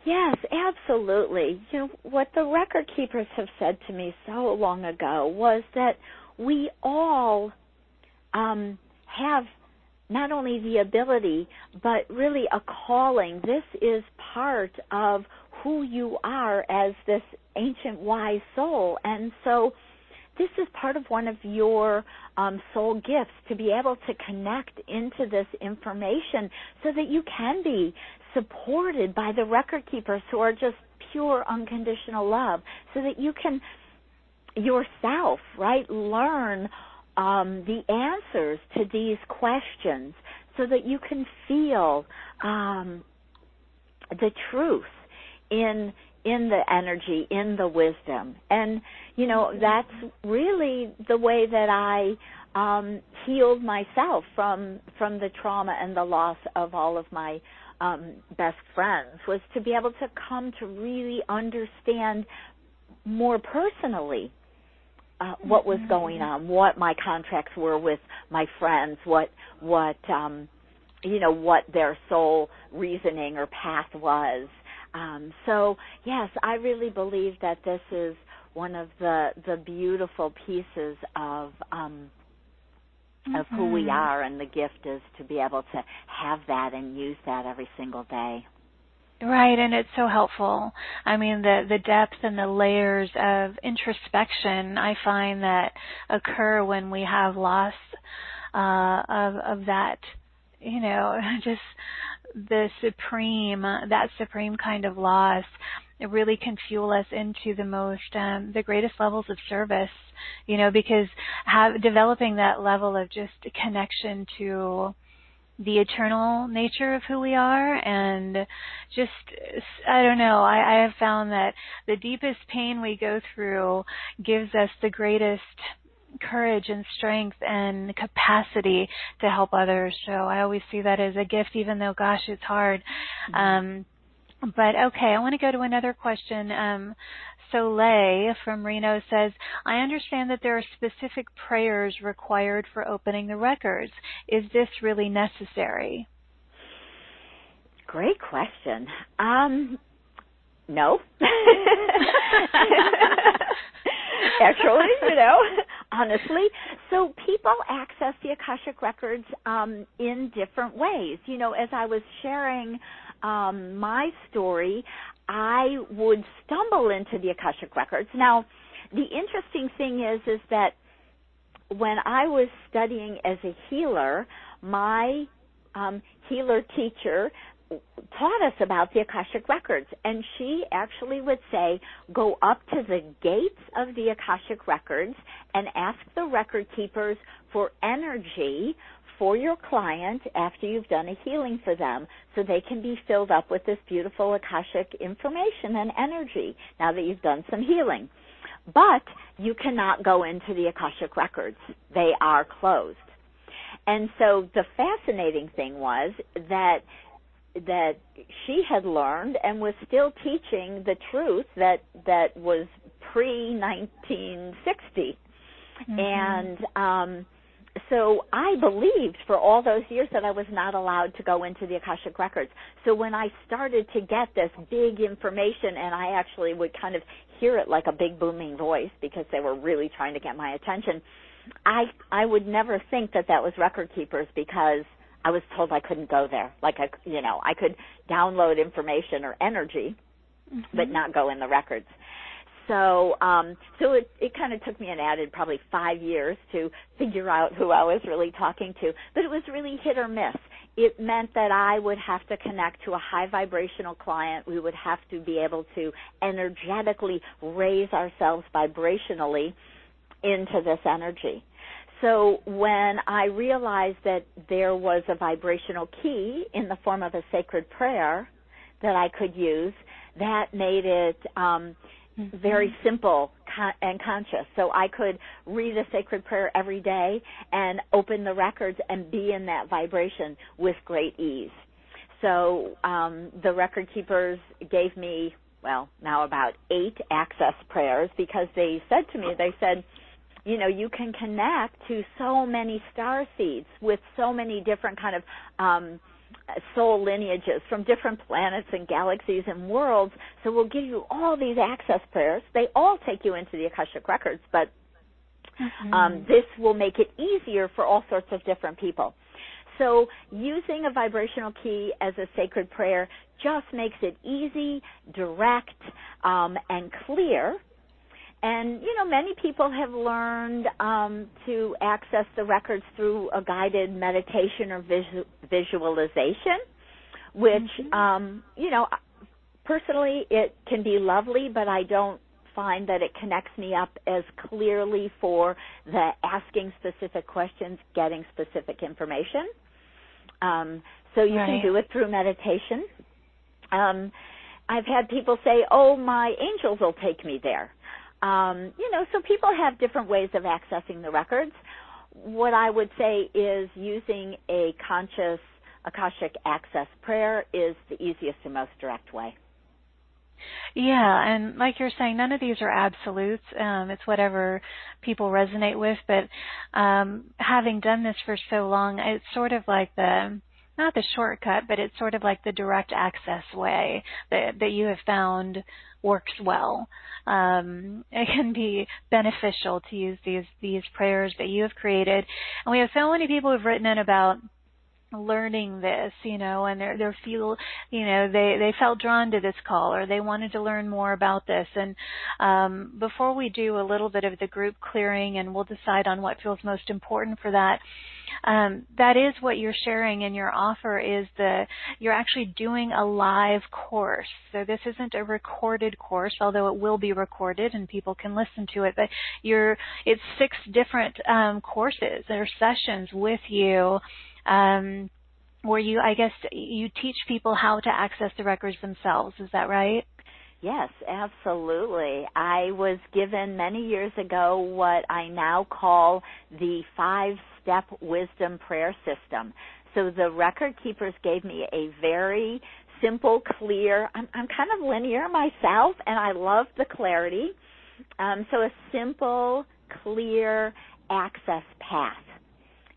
Yes, absolutely. What the record keepers have said to me so long ago was that we all have not only the ability, but really a calling. This is part of who you are as this ancient wise soul. And so this is part of one of your soul gifts, to be able to connect into this information so that you can be supported by the record keepers who are just pure unconditional love, so that you can yourself, right, learn the answers to these questions, so that you can feel the truth in the energy, in the wisdom. And, that's really the way that I healed myself from the trauma and the loss of all of my best friends, was to be able to come to really understand more personally what was going on, what my contracts were with my friends, what their soul reasoning or path was. So yes, I really believe that this is one of the beautiful pieces of who we are, and the gift is to be able to have that and use that every single day. Right, and it's so helpful. I mean, the depth and the layers of introspection I find that occur when we have loss of that, just the supreme kind of loss. It really can fuel us into the greatest levels of service, because developing that level of just connection to the eternal nature of who we are, and just, I don't know, I have found that the deepest pain we go through gives us the greatest courage and strength and capacity to help others. So I always see that as a gift, even though, gosh, it's hard. But okay, I want to go to another question. Soleil from Reno says, I understand that there are specific prayers required for opening the records. Is this really necessary? Great question. No. Actually, honestly. So people access the Akashic Records in different ways. As I was sharing my story, I would stumble into the Akashic Records. Now, the interesting thing is that when I was studying as a healer, my healer teacher taught us about the Akashic Records, and she actually would say, go up to the gates of the Akashic Records and ask the record keepers for energy for your client after you've done a healing for them, so they can be filled up with this beautiful Akashic information and energy now that you've done some healing. But you cannot go into the Akashic Records. They are closed. And so the fascinating thing was that she had learned and was still teaching the truth that was pre-1960. And so I believed for all those years that I was not allowed to go into the Akashic Records. So when I started to get this big information, and I actually would kind of hear it like a big booming voice because they were really trying to get my attention, I would never think that was record keepers, because I was told I couldn't go there. Like I could download information or energy, but not go in the records. So it kind of took me an added probably 5 years to figure out who I was really talking to. But it was really hit or miss. It meant that I would have to connect to a high vibrational client. We would have to be able to energetically raise ourselves vibrationally into this energy. So when I realized that there was a vibrational key in the form of a sacred prayer that I could use, that made it very simple and conscious. So I could read a sacred prayer every day and open the records and be in that vibration with great ease. So the record keepers gave me, now about 8 access prayers, because they said to me, you can connect to so many star seeds with so many different kind of soul lineages from different planets and galaxies and worlds. So we'll give you all these access prayers. They all take you into the Akashic Records, but this will make it easier for all sorts of different people. So using a vibrational key as a sacred prayer just makes it easy, direct, and clear. And, many people have learned to access the records through a guided meditation or visualization, which, personally it can be lovely, but I don't find that it connects me up as clearly for the asking specific questions, getting specific information. So you can do it through meditation. I've had people say, my angels will take me there. So people have different ways of accessing the records. What I would say is using a conscious Akashic access prayer is the easiest and most direct way. Yeah, and like you're saying, none of these are absolutes. It's whatever people resonate with. But having done this for so long, it's sort of like not the shortcut, but it's sort of like the direct access way that you have found works well. It can be beneficial to use these prayers that you have created. And we have so many people who've written in about learning this, and they felt drawn to this call, or they wanted to learn more about this. And before we do a little bit of the group clearing, and we'll decide on what feels most important for that, that is what you're sharing in your offer, is you're actually doing a live course. So this isn't a recorded course, although it will be recorded and people can listen to it. But it's 6 different courses or sessions with you. where I guess you teach people how to access the records themselves. Is that right? Yes, absolutely. I was given many years ago what I now call the 5-step wisdom prayer system. So the record keepers gave me a very simple, clear, I'm kind of linear myself, and I love the clarity. So a simple, clear access path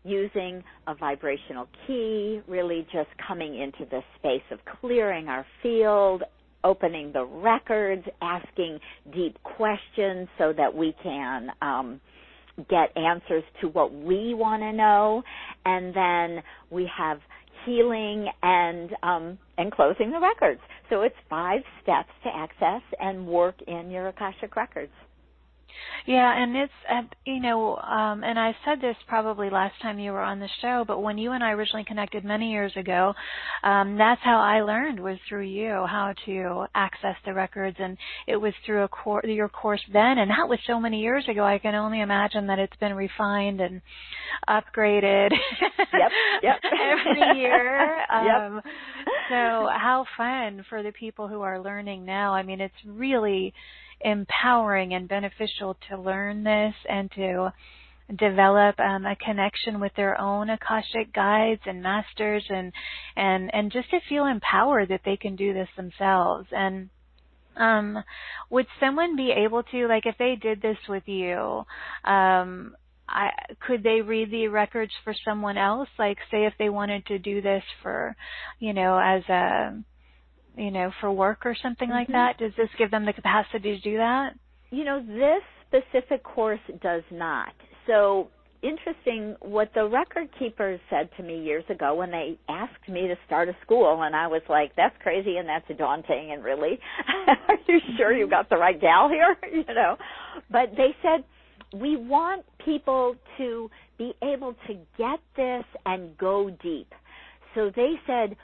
using a vibrational key, really just coming into the space of clearing our field, opening the records, asking deep questions so that we can get answers to what we want to know, and then we have healing and closing the records. So it's 5 steps to access and work in your Akashic records. Yeah, and it's, and I said this probably last time you were on the show, but when you and I originally connected many years ago, that's how I learned, was through you, how to access the records, and it was through your course then, and that was so many years ago. I can only imagine that it's been refined and upgraded Yep. every year. Yep. So how fun for the people who are learning now. I mean, it's really empowering and beneficial to learn this and to develop a connection with their own Akashic guides and masters, and just to feel empowered that they can do this themselves. And would someone be able to, like if they did this with you, could they read the records for someone else? Like say if they wanted to do this for, as a for work or something like that? Does this give them the capacity to do that? This specific course does not. So interesting, what the record keepers said to me years ago when they asked me to start a school, and I was like, that's crazy and that's daunting, and really, are you sure you got the right gal here? But they said, we want people to be able to get this and go deep. So they said,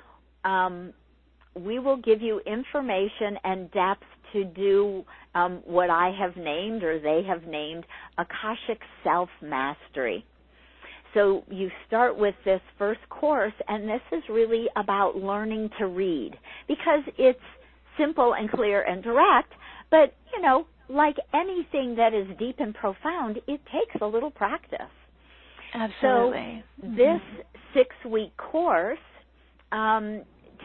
we will give you information and depth to do what I have named, or they have named, Akashic Self-Mastery. So you start with this first course, and this is really about learning to read, because it's simple and clear and direct, but, like anything that is deep and profound, it takes a little practice. Absolutely. So this 6-week course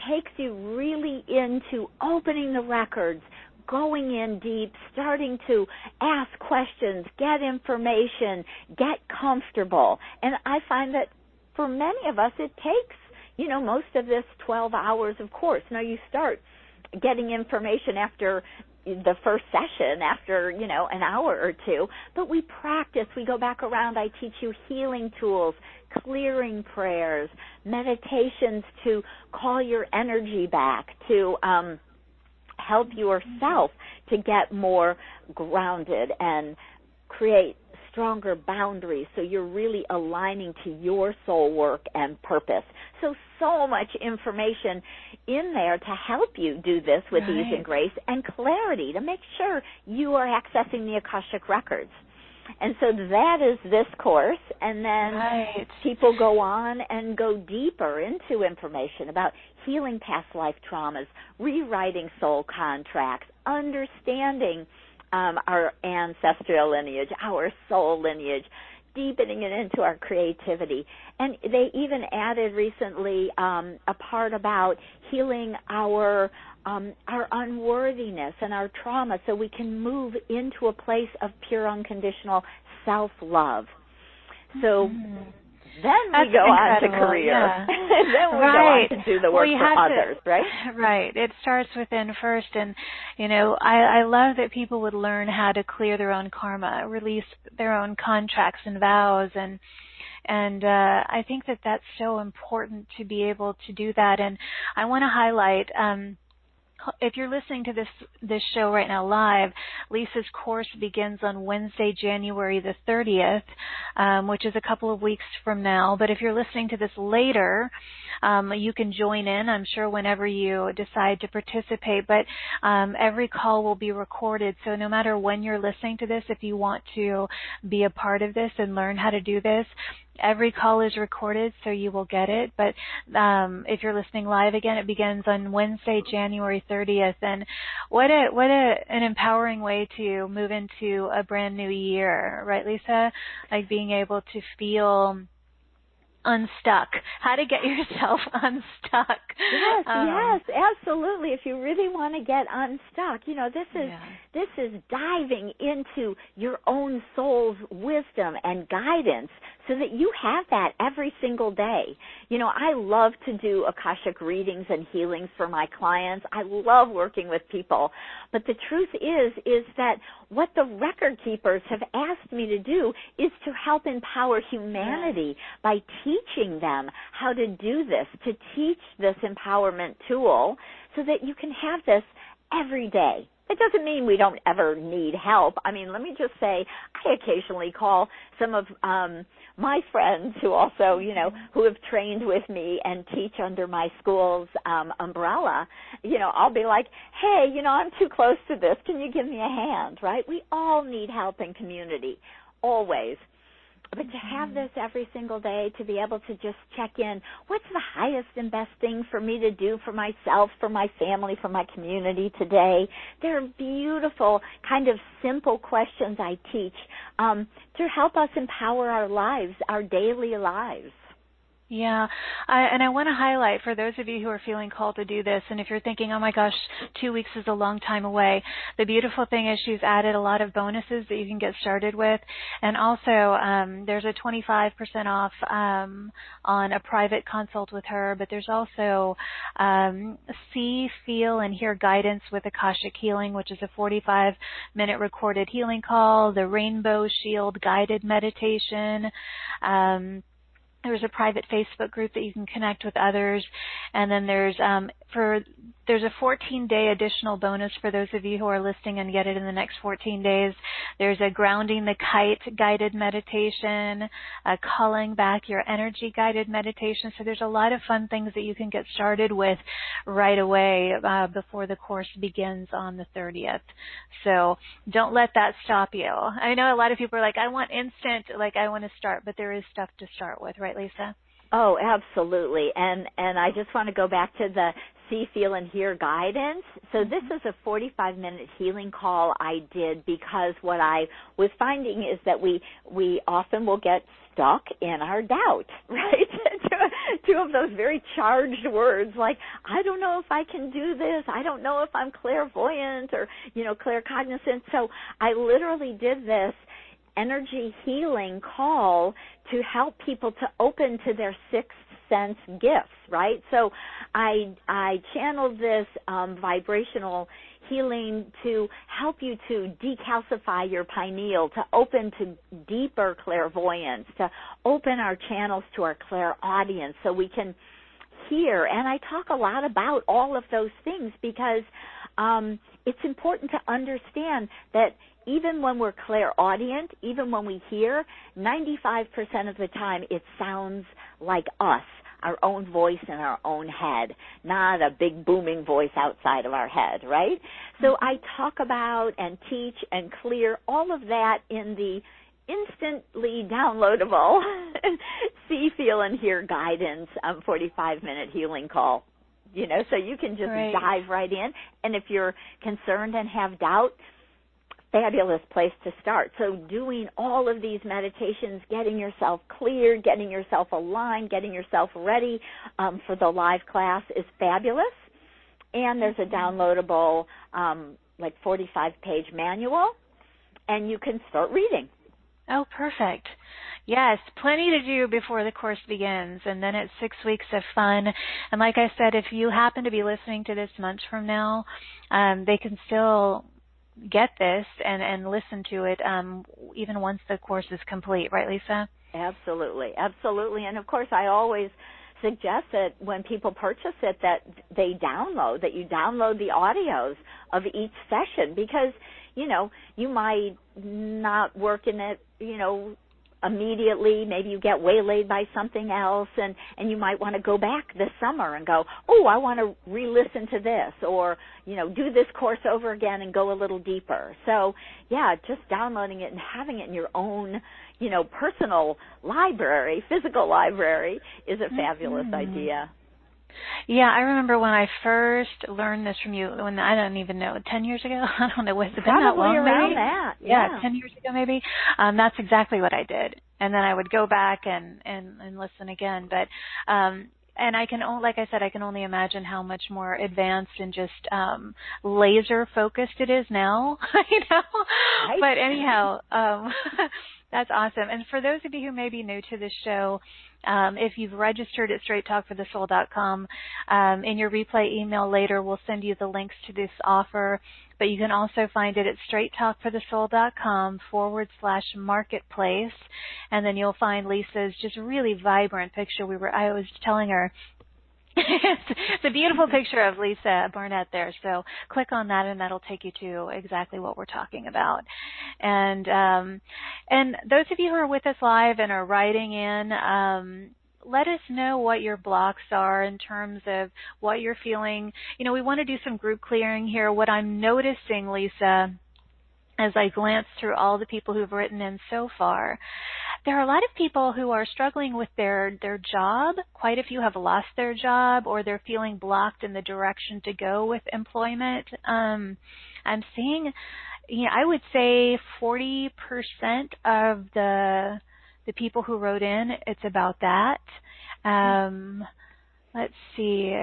takes you really into opening the records, going in deep, starting to ask questions, get information, get comfortable. And I find that for many of us it takes, most of this 12 hours of course. Now you start getting information after the first session, after, an hour or two, but we practice, we go back around, I teach you healing tools, clearing prayers, meditations to call your energy back, to help yourself to get more grounded and create stronger boundaries, so you're really aligning to your soul work and purpose. So much information in there to help you do this with ease and grace, and clarity to make sure you are accessing the Akashic records. And so that is this course, and then people go on and go deeper into information about healing past life traumas, rewriting soul contracts, understanding our ancestral lineage, our soul lineage, deepening it into our creativity. And they even added recently a part about healing our unworthiness and our trauma, so we can move into a place of pure unconditional self-love. So then we go on to career. Yeah. Then we go on to do the work for others, right? Right. It starts within first. And, I love that people would learn how to clear their own karma, release their own contracts and vows. And I think that that's so important to be able to do that. And I want to highlight, if you're listening to this show right now live, Lisa's course begins on Wednesday, January the 30th, which is a couple of weeks from now. But if you're listening to this later, you can join in, I'm sure, whenever you decide to participate. But every call will be recorded, so no matter when you're listening to this, if you want to be a part of this and learn how to do this, Every call is recorded, so you will get it. But if you're listening live again, it begins on Wednesday, January 30th. And what an empowering way to move into a brand new year, right, Lisa? Like being able to feel unstuck. How to get yourself unstuck. Yes, absolutely. If you really want to get unstuck, this is diving into your own soul's wisdom and guidance so that you have that every single day. I love to do Akashic readings and healings for my clients. I love working with people. But the truth is that what the record keepers have asked me to do is to help empower humanity by teaching them how to do this, to teach this empowerment tool so that you can have this every day. It doesn't mean we don't ever need help. I mean, let me just say, I occasionally call some of my friends who also, who have trained with me and teach under my school's umbrella. I'll be like, hey, I'm too close to this. Can you give me a hand, right? We all need help in community, always. But to have this every single day, to be able to just check in, what's the highest and best thing for me to do for myself, for my family, for my community today? They're beautiful, kind of simple questions I teach to help us empower our lives, our daily lives. Yeah, and I want to highlight for those of you who are feeling called to do this, and if you're thinking, oh my gosh, 2 weeks is a long time away, the beautiful thing is she's added a lot of bonuses that you can get started with, and also there's a 25% off on a private consult with her, but there's also see, feel, and hear guidance with Akashic Healing, which is a 45-minute recorded healing call, the Rainbow Shield guided meditation, there's a private Facebook group that you can connect with others, and then there's a 14-day additional bonus for those of you who are listening and get it in the next 14 days. There's a grounding the kite guided meditation, a calling back your energy guided meditation. So there's a lot of fun things that you can get started with right away before the course begins on the 30th. So don't let that stop you. I know a lot of people are like, I want instant, I want to start, but there is stuff to start with, right, Lisa? Oh, absolutely. And I just want to go back to the see, feel, and hear guidance. So this is a 45-minute healing call I did because what I was finding is that we often will get stuck in our doubt, right? Two of those very charged words like, I don't know if I can do this. I don't know if I'm clairvoyant or, claircognizant. So I literally did this energy healing call to help people to open to their sixth sense gifts, right? So I channeled this vibrational healing to help you to decalcify your pineal, to open to deeper clairvoyance, to open our channels to our clairaudience so we can hear. And I talk a lot about all of those things because it's important to understand that even when we're clairaudient, even when we hear, 95% of the time it sounds like us, our own voice in our own head, not a big booming voice outside of our head, right? So I talk about and teach and clear all of that in the instantly downloadable see, feel, and hear guidance 45-minute healing call. So you can just dive right in. And if you're concerned and have doubt, fabulous place to start. So doing all of these meditations, getting yourself clear, getting yourself aligned, getting yourself ready for the live class is fabulous. And there's a downloadable 45-page manual, and you can start reading. Oh, perfect. Yes, plenty to do before the course begins, and then it's 6 weeks of fun. And like I said, if you happen to be listening to this months from now, they can still get this and listen to it even once the course is complete, right, Lisa? Absolutely, absolutely. And of course, I always suggest that when people purchase it that you download the audios of each session because, you might not work in it, immediately. Maybe you get waylaid by something else, and you might want to go back this summer and go, oh, I want to re-listen to this, or, do this course over again and go a little deeper. So, yeah, just downloading it and having it in your own, personal library, physical library, is a fabulous idea. Yeah, I remember when I first learned this from you, when I don't even know, 10 years ago? I don't know, was it been that long? Probably around maybe? that. Yeah, 10 years ago maybe. That's exactly what I did. And then I would go back and listen again. But and I can only, like I said, I can only imagine how much more advanced and just laser focused it is now, Right. But anyhow, that's awesome. And for those of you who may be new to this show, if you've registered at straighttalkforthesoul.com, in your replay email later, we'll send you the links to this offer. But you can also find it at straighttalkforthesoul.com/marketplace. And then you'll find Lisa's just really vibrant picture. I was telling her, it's a beautiful picture of Lisa Barnett there. So click on that, and that'll take you to exactly what we're talking about. And those of you who are with us live and are writing in, let us know what your blocks are in terms of what you're feeling. We want to do some group clearing here. What I'm noticing, Lisa, as I glance through all the people who've written in so far, there are a lot of people who are struggling with their job. Quite a few have lost their job, or they're feeling blocked in the direction to go with employment. I'm seeing, I would say 40% of the people who wrote in, it's about that. Let's see.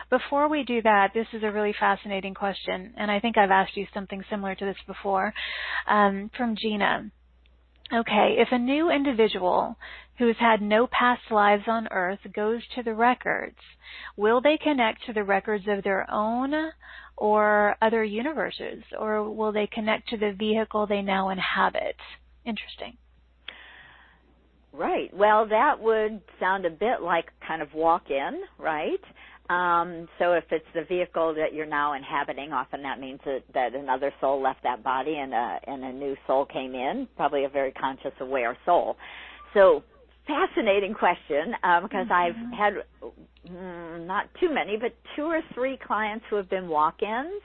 Before we do that, this is a really fascinating question, and I think I've asked you something similar to this before, from Gina. Okay, if a new individual who has had no past lives on Earth goes to the records, will they connect to the records of their own or other universes, or will they connect to the vehicle they now inhabit? Interesting. Right. Well, that would sound a bit like kind of walk-in, right? So if it's the vehicle that you're now inhabiting, often that means that another soul left that body and a new soul came in, probably a very conscious, aware soul. So fascinating question, because I've had not too many, but 2 or 3 clients who have been walk-ins.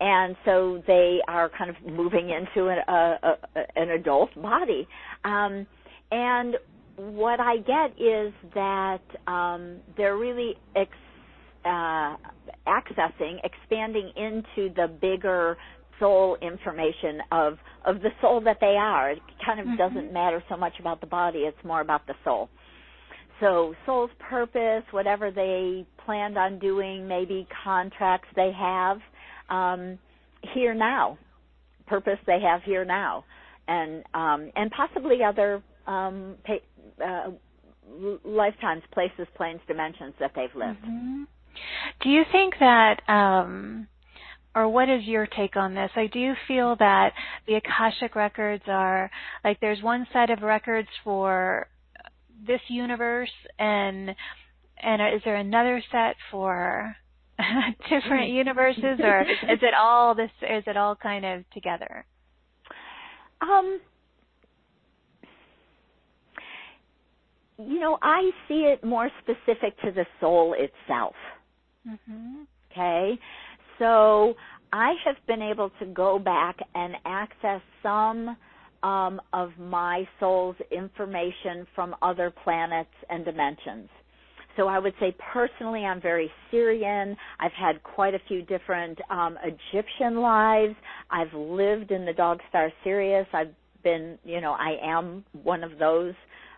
And so they are kind of moving into an adult body. And what I get is that they're really expanding into the bigger soul information of the soul that they are. It kind of doesn't matter so much about the body, it's more about the soul. So soul's purpose, whatever they planned on doing, maybe contracts they have, here now, purpose they have here now, and possibly other lifetimes, places, planes, dimensions that they've lived. Do you think that, or what is your take on this? I do feel that the Akashic records are, like, there's one set of records for this universe, and is there another set for different universes, or is it all this? Is it all kind of together? I see it more specific to the soul itself. Okay, so I have been able to go back and access some of my soul's information from other planets and dimensions. So I would say personally I'm very Syrian. I've had quite a few different Egyptian lives. I've lived in the dog star Sirius. I've been, I am one of those,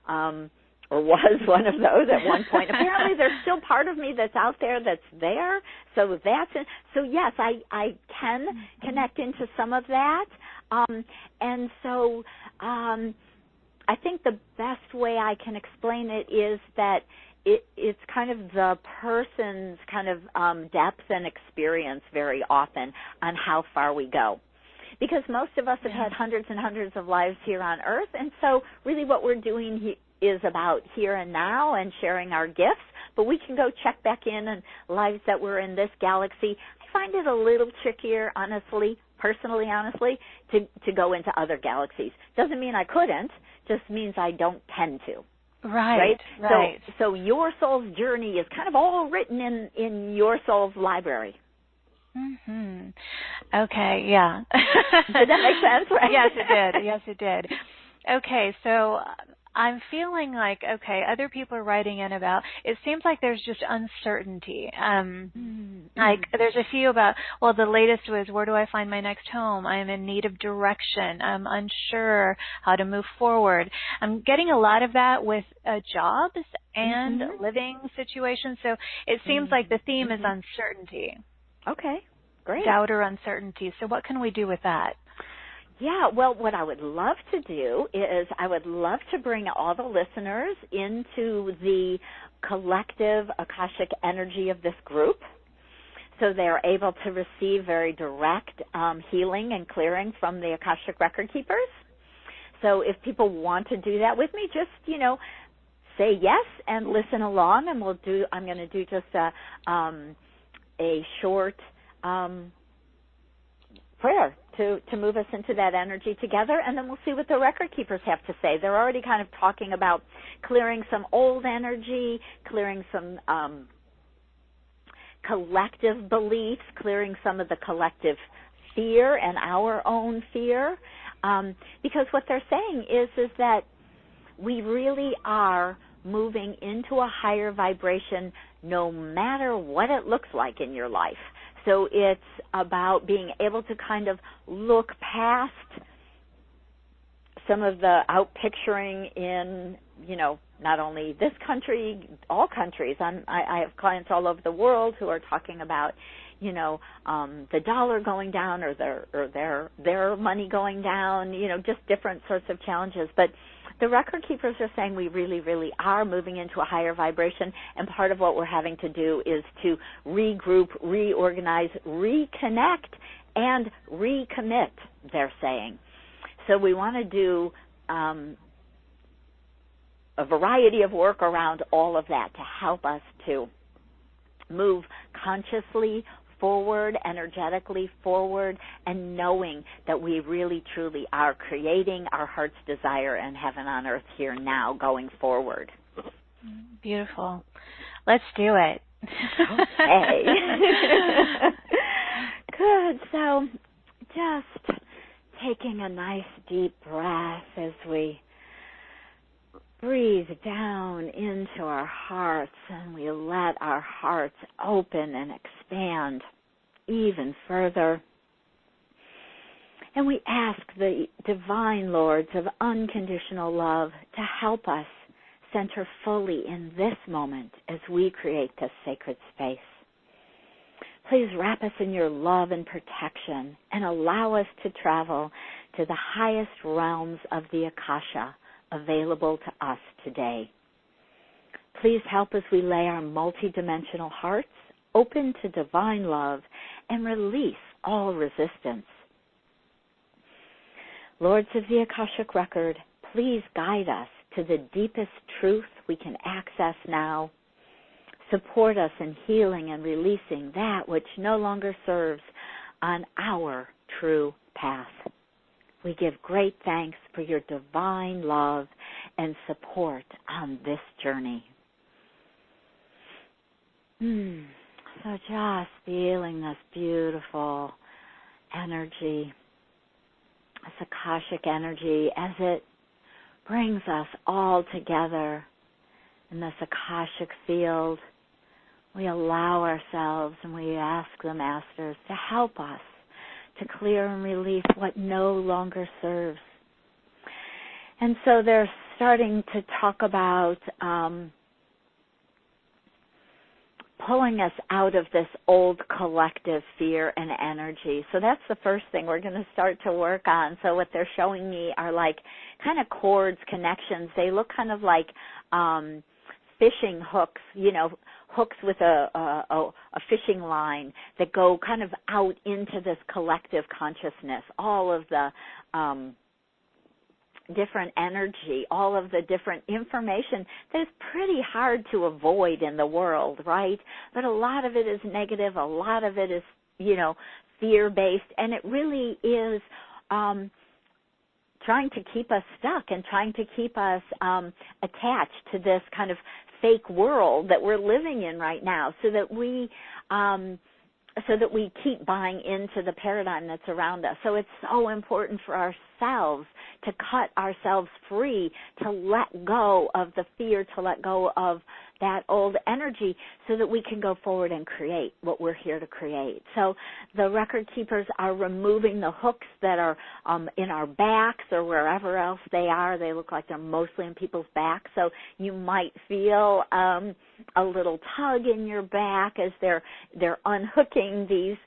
or was one of those at one point. Apparently there's still part of me that's out there that's there. So that's it. So yes, I can connect into some of that. And so I think the best way I can explain it is that it's kind of the person's kind of depth and experience very often on how far we go. Because most of us have had hundreds and hundreds of lives here on Earth, and so really what we're doing is about here and now and sharing our gifts, but we can go check back in lives that were in this galaxy. I find it a little trickier, personally, to go into other galaxies. Doesn't mean I couldn't, just means I don't tend to. Right. So your soul's journey is kind of all written in your soul's library. Mhm. Okay, yeah. Did that make sense? Right? Yes, it did. Okay, so I'm feeling like, okay, other people are writing in about, it seems like there's just uncertainty. Like there's a few about, well, the latest was, where do I find my next home? I'm in need of direction. I'm unsure how to move forward. I'm getting a lot of that with jobs and living situations. So it seems like the theme is uncertainty. Okay, great. Doubt or uncertainty. So what can we do with that? Yeah, well, what I would love to do is I would love to bring all the listeners into the collective Akashic energy of this group so they're able to receive very direct healing and clearing from the Akashic record keepers. So if people want to do that with me, just, say yes and listen along, and I'm going to do just a short prayer to move us into that energy together, and then we'll see what the record keepers have to say. They're already kind of talking about clearing some old energy, clearing some collective beliefs, clearing some of the collective fear and our own fear, because what they're saying is that we really are moving into a higher vibration no matter what it looks like in your life. So it's about being able to kind of look past some of the out-picturing in, not only this country, all countries. I have clients all over the world who are talking about, the dollar going down or their money going down, just different sorts of challenges. But the record keepers are saying we really, really are moving into a higher vibration, and part of what we're having to do is to regroup, reorganize, reconnect, and recommit, they're saying. So we want to do a variety of work around all of that to help us to move consciously forward, energetically forward, and knowing that we really truly are creating our heart's desire and heaven on earth here now going forward. Beautiful. Let's do it. Okay. Good. So just taking a nice deep breath as we breathe down into our hearts, and we let our hearts open and expand even further. And we ask the divine lords of unconditional love to help us center fully in this moment as we create this sacred space. Please wrap us in your love and protection and allow us to travel to the highest realms of the Akasha available to us today. Please help as we lay our multidimensional hearts open to divine love and release all resistance. Lords of the Akashic Record, please guide us to the deepest truth we can access now. Support us in healing and releasing that which no longer serves on our true path. We give great thanks for your divine love and support on this journey. So just feeling this beautiful energy, this Akashic energy, as it brings us all together in this Akashic field. We allow ourselves and we ask the Masters to help us to clear and release what no longer serves. And so they're starting to talk about pulling us out of this old collective fear and energy. So that's the first thing we're going to start to work on. So what they're showing me are like kind of cords, connections. They look kind of like fishing hooks, hooks with a fishing line that go kind of out into this collective consciousness, all of the different energy, all of the different information that is pretty hard to avoid in the world, right? But a lot of it is negative, a lot of it is, fear-based, and it really is trying to keep us stuck and trying to keep us attached to this kind of fake world that we're living in right now, so that we keep buying into the paradigm that's around us. So it's so important for ourselves to cut ourselves free, to let go of the fear, to let go of that old energy, so that we can go forward and create what we're here to create. So the record keepers are removing the hooks that are in our backs or wherever else they are. They look like they're mostly in people's backs. So you might feel a little tug in your back as they're unhooking these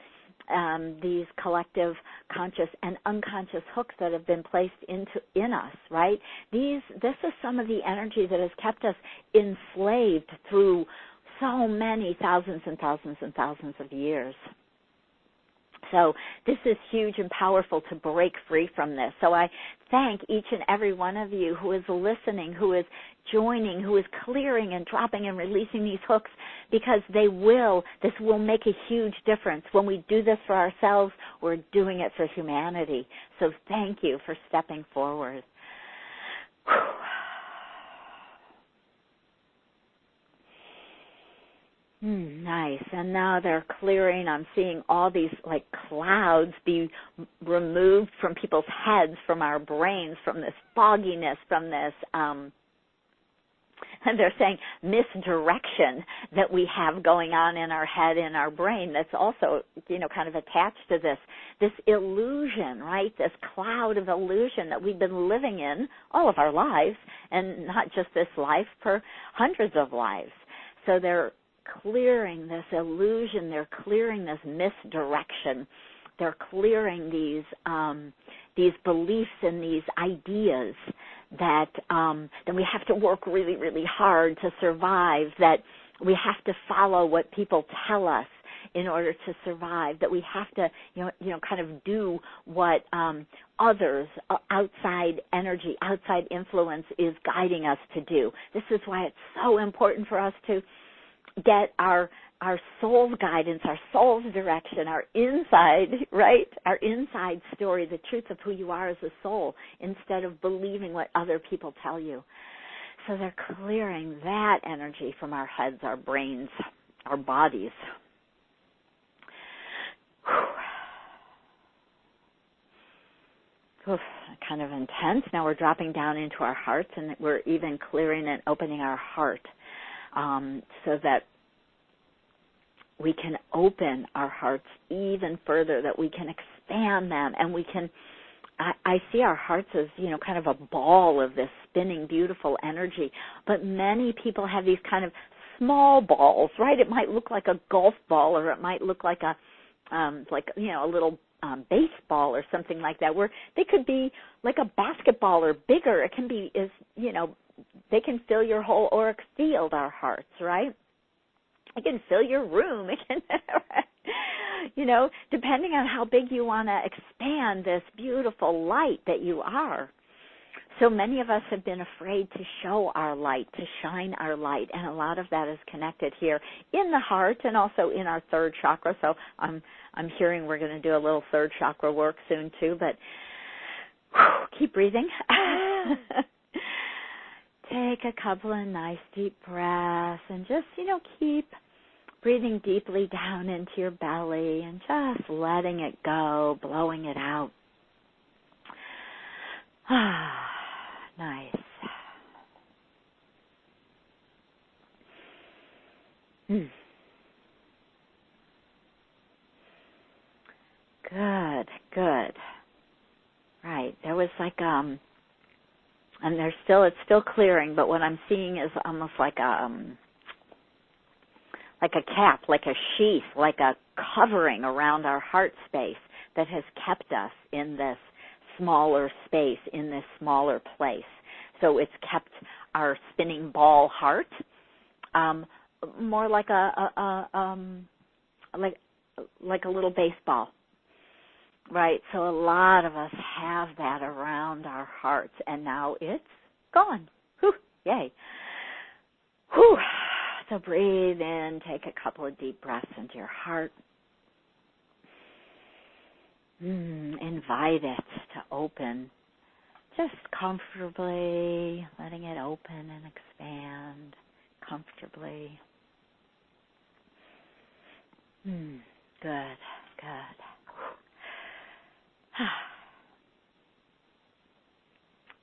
collective conscious and unconscious hooks that have been placed in us, right? This is some of the energy that has kept us enslaved through so many thousands and thousands and thousands of years. So this is huge and powerful to break free from this. So I thank each and every one of you who is listening, who is joining, who is clearing and dropping and releasing these hooks, because this will make a huge difference. When we do this for ourselves, we're doing it for humanity. So thank you for stepping forward. Nice. And now they're clearing. I'm seeing all these like clouds be removed from people's heads, from our brains, from this fogginess, from this, and they're saying misdirection that we have going on in our head, in our brain, that's also, kind of attached to this illusion, right? This cloud of illusion that we've been living in all of our lives, and not just this life, for hundreds of lives. So they're clearing this illusion, they're clearing this misdirection, they're clearing these beliefs and these ideas that we have to work really, really hard to survive, that we have to follow what people tell us in order to survive, that we have to, kind of do what others, outside energy, outside influence is guiding us to do. This is why it's so important for us to get our soul's guidance, our soul's direction, our inside, right? Our inside story, the truth of who you are as a soul, instead of believing what other people tell you. So they're clearing that energy from our heads, our brains, our bodies. Oof, kind of intense. Now we're dropping down into our hearts, and we're even clearing and opening our heart. So that we can open our hearts even further, that we can expand them, and we can, I see our hearts as, kind of a ball of this spinning, beautiful energy, but many people have these kind of small balls, right? It might look like a golf ball, or it might look like a little baseball or something like that, where they could be like a basketball or bigger. It can be, they can fill your whole auric field, our hearts, right? It can fill your room. It can, depending on how big you want to expand this beautiful light that you are. So many of us have been afraid to show our light, to shine our light, and a lot of that is connected here in the heart and also in our third chakra. So I'm hearing we're going to do a little third chakra work soon too, but keep breathing. Take a couple of nice deep breaths and just, keep breathing deeply down into your belly and just letting it go, blowing it out. Nice. Good. Right. There was like and it's still clearing, but what I'm seeing is almost like a cap, like a sheath, like a covering around our heart space that has kept us in this smaller space, in this smaller place. So it's kept our spinning ball heart more like like a little baseball. Right, so a lot of us have that around our hearts, and now it's gone. Whew, yay. Whew. So breathe in, take a couple of deep breaths into your heart. Invite it to open, just comfortably, letting it open and expand comfortably. Good.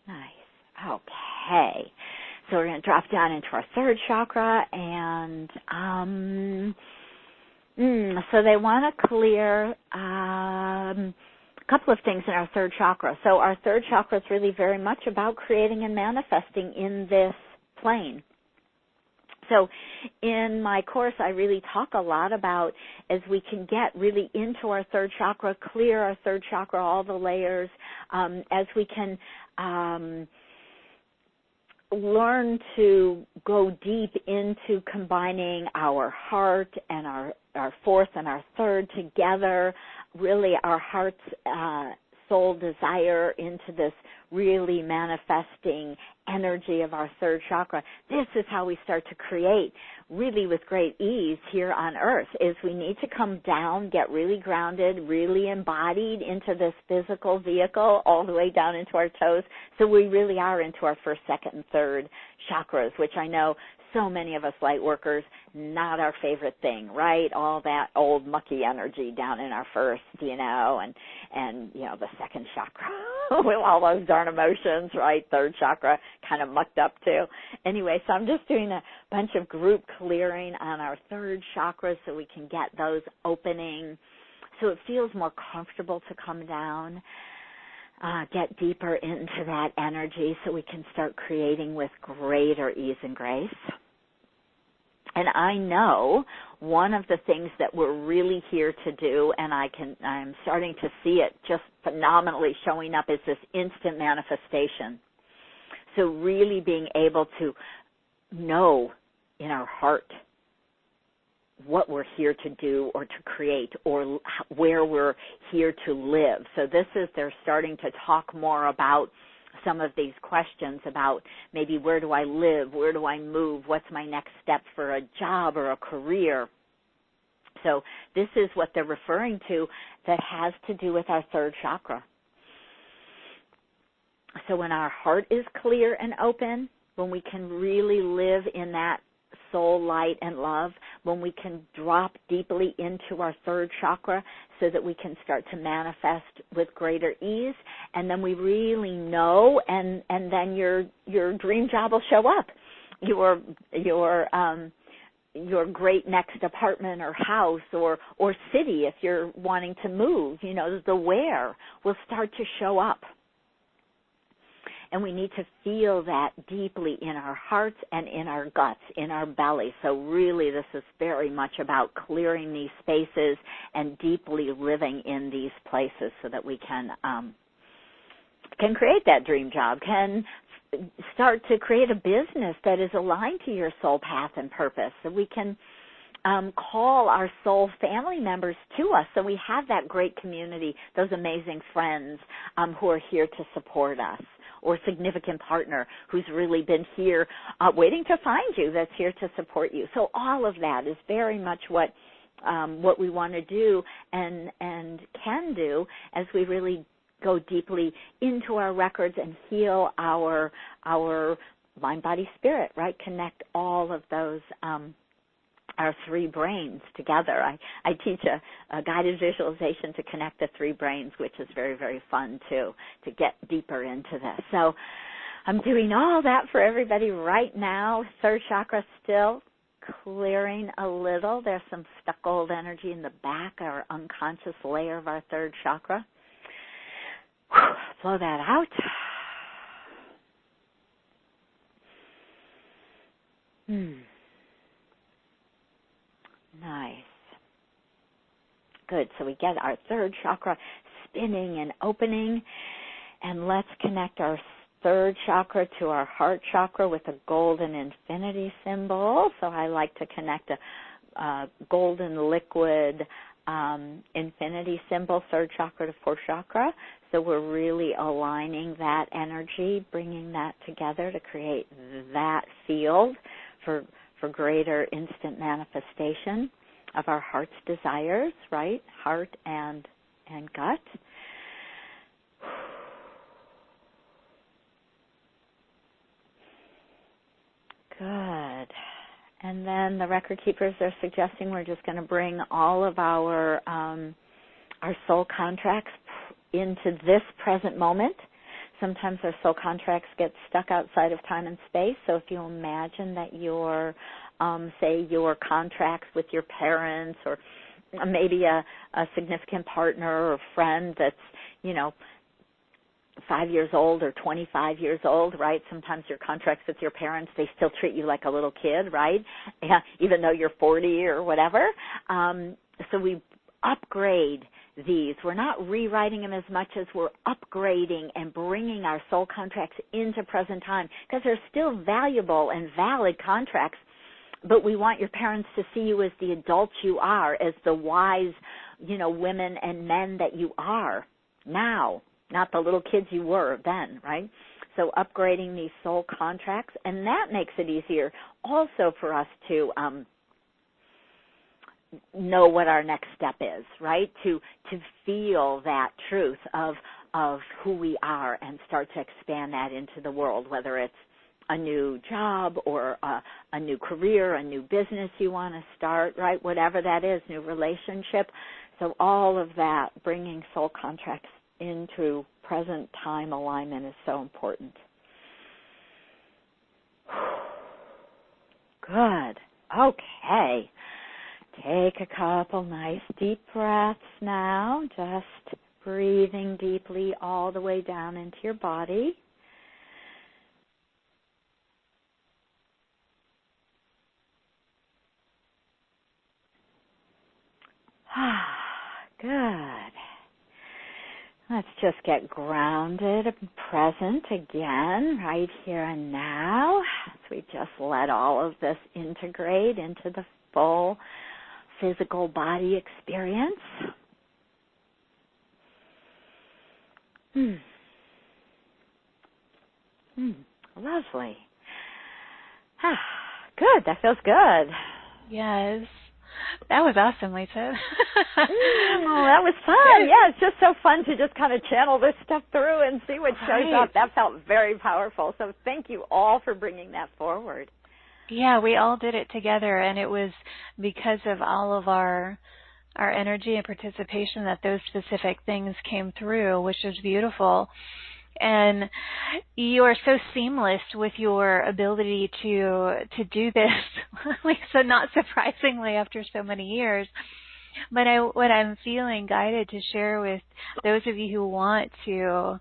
Nice. Okay. So we're going to drop down into our third chakra, and so they want to clear a couple of things in our third chakra. So our third chakra is really very much about creating and manifesting in this plane. So in my course, I really talk a lot about as we can get really into our third chakra, clear our third chakra, all the layers, as we can learn to go deep into combining our heart and our fourth and our third together, really our heart's soul desire into this really manifesting energy of our third chakra. This is how we start to create really with great ease here on earth, is we need to come down, get really grounded, really embodied into this physical vehicle all the way down into our toes. So we really are into our first, second, and third chakras, which I know so many of us light workers, not our favorite thing, right? All that old mucky energy down in our first, and the second chakra with all those darn emotions, right? Third chakra kind of mucked up too. Anyway, so I'm just doing a bunch of group clearing on our third chakra so we can get those opening so it feels more comfortable to come down. Get deeper into that energy so we can start creating with greater ease and grace. And I know one of the things that we're really here to do, and I'm starting to see it just phenomenally showing up, is this instant manifestation. So really being able to know in our heart what we're here to do or to create or where we're here to live. So they're starting to talk more about some of these questions about maybe where do I live, where do I move, what's my next step for a job or a career. So this is what they're referring to that has to do with our third chakra. So when our heart is clear and open, when we can really live in that soul, light, and love, when we can drop deeply into our third chakra so that we can start to manifest with greater ease, and then we really know, and then your dream job will show up. Your great next apartment or house or city, if you're wanting to move, the where will start to show up. And we need to feel that deeply in our hearts and in our guts, in our belly. So really this is very much about clearing these spaces and deeply living in these places so that we can create that dream job, can start to create a business that is aligned to your soul path and purpose. So we can call our soul family members to us. So we have that great community, those amazing friends who are here to support us, or significant partner who's really been here waiting to find you, that's here to support you. So all of that is very much what we want to do and can do as we really go deeply into our records and heal our mind, body, spirit, right? Connect all of those our three brains together. I teach a guided visualization to connect the three brains, which is very, very fun too, to get deeper into this. So I'm doing all that for everybody right now. Third chakra still clearing a little. There's some stuck old energy in the back, our unconscious layer of our third chakra. Blow that out. Nice. Good. So we get our third chakra spinning and opening. And let's connect our third chakra to our heart chakra with a golden infinity symbol. So I like to connect a golden liquid infinity symbol, third chakra to fourth chakra. So we're really aligning that energy, bringing that together to create that field for greater instant manifestation of our heart's desires, right? Heart and gut. And then the record keepers are suggesting we're just going to bring all of our soul contracts into this present moment. Sometimes our soul contracts get stuck outside of time and space. So if you imagine that your, say, your contracts with your parents or maybe a significant partner or friend that's, 5 years old or 25 years old, right? Sometimes your contracts with your parents, they still treat you like a little kid, right? Yeah, even though you're 40 or whatever. So we upgrade these. We're not rewriting them as much as we're upgrading and bringing our soul contracts into present time because they're still valuable and valid contracts, but we want your parents to see you as the adults you are, as the wise, women and men that you are now, not the little kids you were then, right? So upgrading these soul contracts, and that makes it easier also for us to know what our next step is, right? To feel that truth of who we are and start to expand that into the world, whether it's a new job or a new career, a new business you want to start, right? Whatever that is, new relationship. So all of that, bringing soul contracts into present time alignment is so important. Good. Okay. Take a couple nice deep breaths now, just breathing deeply all the way down into your body. Good. Let's just get grounded and present again, right here and now, as we just let all of this integrate into the full physical body experience. Lovely. Good. That feels good. Yes. That was awesome, Lisa. That was fun. Yeah, it's just so fun to just kind of channel this stuff through and see what shows up. That felt very powerful. So thank you all for bringing that forward. Yeah, we all did it together, and it was because of all of our energy and participation that those specific things came through, which was beautiful. And you are so seamless with your ability to do this, Lisa, not surprisingly after so many years. But what I'm feeling guided to share with those of you who want to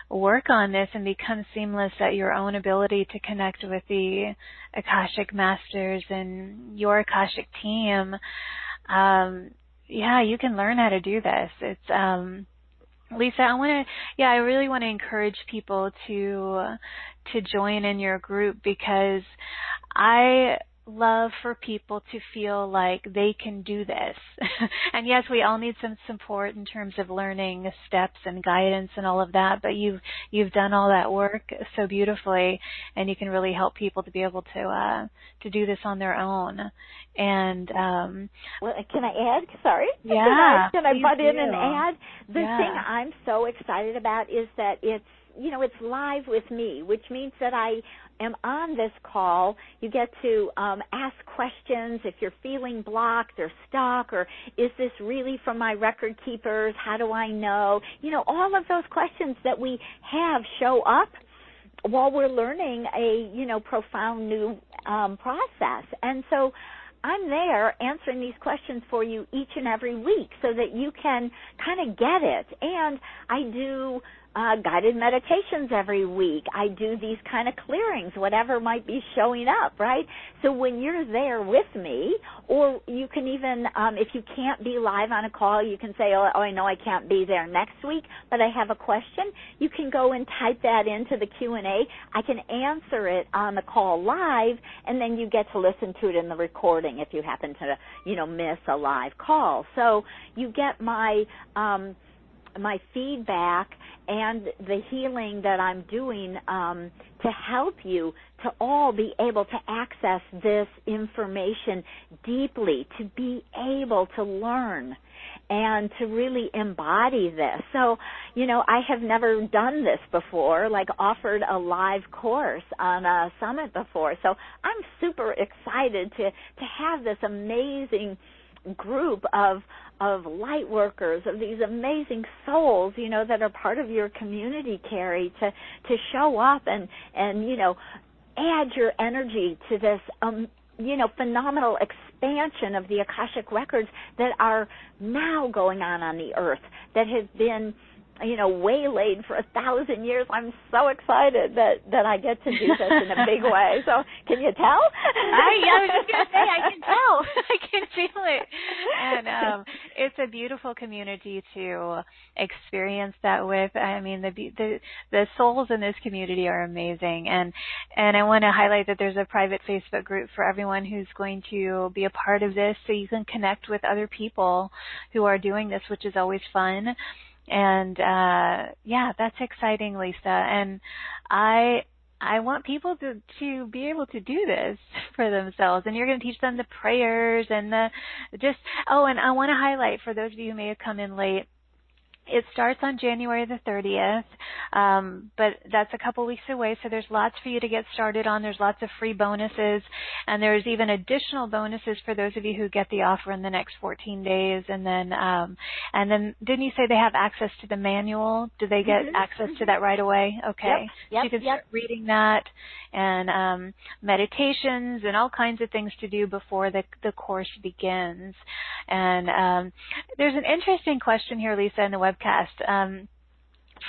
work on this and become seamless at your own ability to connect with the Akashic Masters and your Akashic team, you can learn how to do this. It's Lisa, I really want to encourage people to join in your group, because I love for people to feel like they can do this. And yes, we all need some support in terms of learning steps and guidance and all of that, but you've done all that work so beautifully, and you can really help people to be able to do this on their own. And well, can I add? Sorry. Yeah. Can I butt in and add? The thing I'm so excited about is that it's live with me, which means that I am on this call. You get to ask questions if you're feeling blocked or stuck, or is this really from my record keepers? How do I know? All of those questions that we have show up while we're learning a, profound new process. And so I'm there answering these questions for you each and every week so that you can kind of get it. And I do guided meditations every week. I do these kind of clearings, whatever might be showing up, right? So when you're there with me, or you can even, if you can't be live on a call, you can say, oh, I know I can't be there next week, but I have a question. You can go and type that into the Q&A. I can answer it on the call live, and then you get to listen to it in the recording if you happen to, miss a live call. So you get my feedback, and the healing that I'm doing to help you to all be able to access this information deeply, to be able to learn and to really embody this. So, I have never done this before, like offered a live course on a summit before. So I'm super excited to have this amazing group of light workers, of these amazing souls, that are part of your community, Carrie, to show up and add your energy to this phenomenal expansion of the Akashic records that are now going on the earth, that have been waylaid for 1,000 years. I'm so excited that I get to do this in a big way. So, can you tell? I was just going to say, I can tell. I can feel it. And it's a beautiful community to experience that with. I mean, the souls in this community are amazing. And I want to highlight that there's a private Facebook group for everyone who's going to be a part of this, so you can connect with other people who are doing this, which is always fun. And that's exciting, Lisa. And I want people to be able to do this for themselves. And you're going to teach them the prayers and and I want to highlight for those of you who may have come in late, it starts on January the 30th, but that's a couple weeks away, so there's lots for you to get started on. There's lots of free bonuses, and there's even additional bonuses for those of you who get the offer in the next 14 days. And then didn't you say they have access to the manual? Do they get access to that right away? Okay. Yep. So you can start reading that, and meditations and all kinds of things to do before the course begins. And there's an interesting question here, Lisa, in the webcast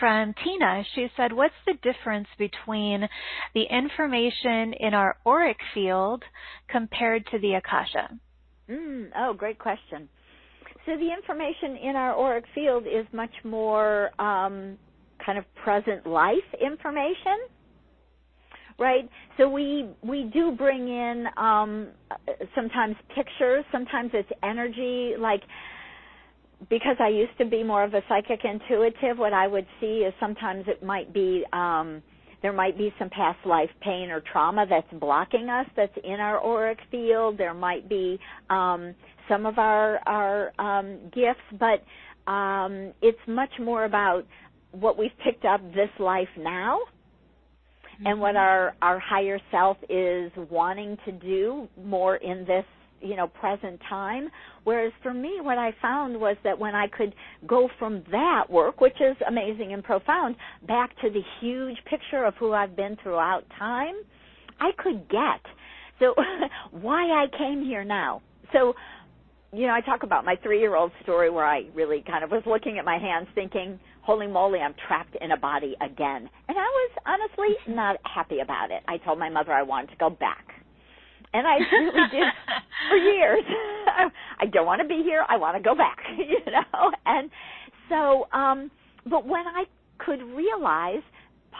from Tina. She said, what's the difference between the information in our auric field compared to the Akasha? Great question. So the information in our auric field is much more kind of present life information. Right? So we do bring in sometimes pictures, sometimes it's energy, like, because I used to be more of a psychic intuitive, what I would see is sometimes it might be, there might be some past life pain or trauma that's blocking us, that's in our auric field. There might be some of our gifts, but it's much more about what we've picked up this life now, and what our higher self is wanting to do more in this, present time. Whereas for me, what I found was that when I could go from that work, which is amazing and profound, back to the huge picture of who I've been throughout time, I could get. So why I came here now. So, I talk about my 3-year-old story where I really kind of was looking at my hands thinking, holy moly, I'm trapped in a body again. And I was honestly not happy about it. I told my mother I wanted to go back. And I really did for years. I don't want to be here. I want to go back, And so, but when I could realize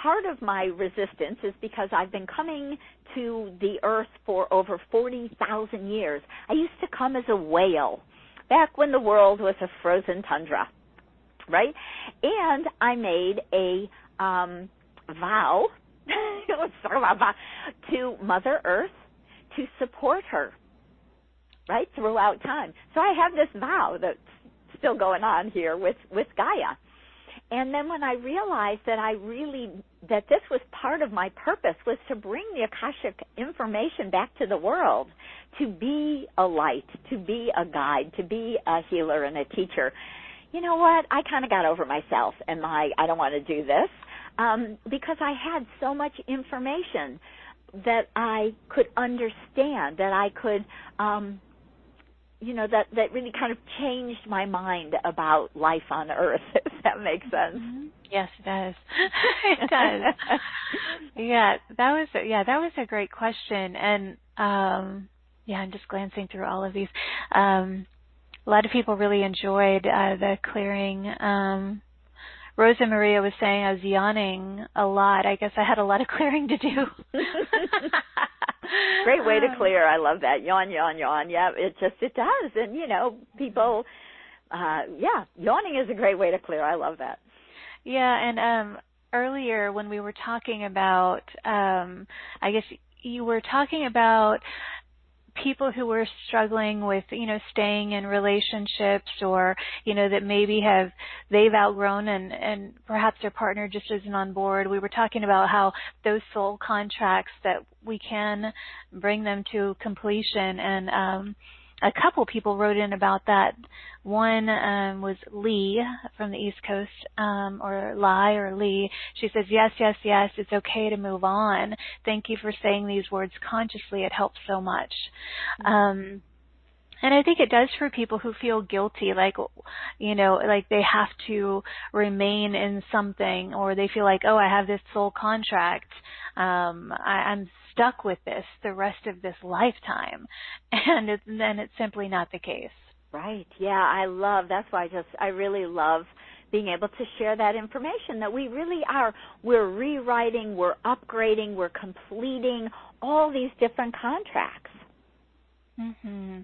part of my resistance is because I've been coming to the earth for over 40,000 years. I used to come as a whale back when the world was a frozen tundra, right? And I made a vow, let's talk about vow, to Mother Earth, to support her, right, throughout time. So I have this vow that's still going on here with Gaia. And then when I realized that this was part of my purpose, was to bring the Akashic information back to the world, to be a light, to be a guide, to be a healer and a teacher. You know what? I kind of got over myself and I don't want to do this, because I had so much information that I could understand, that I could, that really kind of changed my mind about life on Earth, if that makes sense. Mm-hmm. Yes, it does. It does. That was a great question. And, I'm just glancing through all of these. A lot of people really enjoyed the clearing. Rosa Maria was saying I was yawning a lot. I guess I had a lot of clearing to do. Great way to clear. I love that. Yawn, yawn, yawn. Yeah, it does. And, people, yawning is a great way to clear. I love that. Yeah, and earlier when we were talking about, I guess you were talking about people who were struggling with, staying in relationships, or, that maybe they've outgrown and perhaps their partner just isn't on board. We were talking about how those soul contracts, that we can bring them to completion, and a couple people wrote in about that. One was Lee from the East Coast, or Lee. She says, yes, it's okay to move on. Thank you for saying these words consciously. It helps so much. And I think it does for people who feel guilty, like they have to remain in something, or they feel like, oh, I have this soul contract. I'm stuck with this the rest of this lifetime. And then it's simply not the case. Right. Yeah, that's why I really love being able to share that information, that we really we're rewriting, we're upgrading, we're completing all these different contracts. Mm-hmm.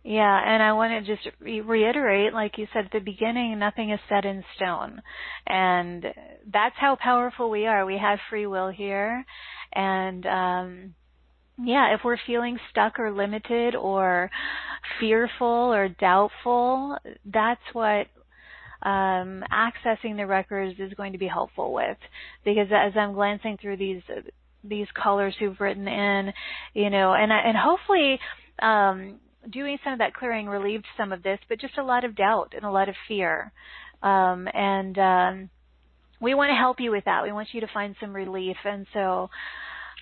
Yeah, and I want to just reiterate, like you said at the beginning, nothing is set in stone. And that's how powerful we are. We have free will here. And if we're feeling stuck or limited or fearful or doubtful, that's what accessing the records is going to be helpful with. Because as I'm glancing through these callers who've written in, and hopefully doing some of that clearing relieved some of this, but just a lot of doubt and a lot of fear. And we want to help you with that. We want you to find some relief. And so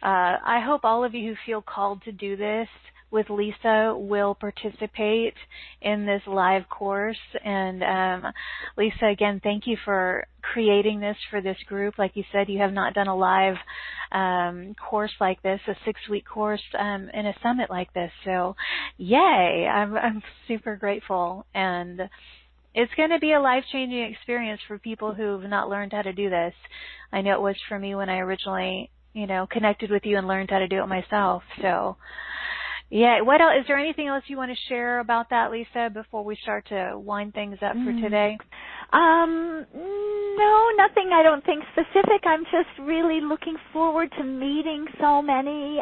I hope all of you who feel called to do this with Lisa will participate in this live course. And Lisa, again, thank you for creating this for this group. Like you said, you have not done a live course like this, a 6-week course in a summit like this. So yay, I'm super grateful. And it's going to be a life-changing experience for people who've not learned how to do this. I know it was for me when I originally, connected with you and learned how to do it myself. So yeah, what else? Is there anything else you want to share about that, Lisa, before we start to wind things up for today? No, nothing I don't think specific. I'm just really looking forward to meeting so many,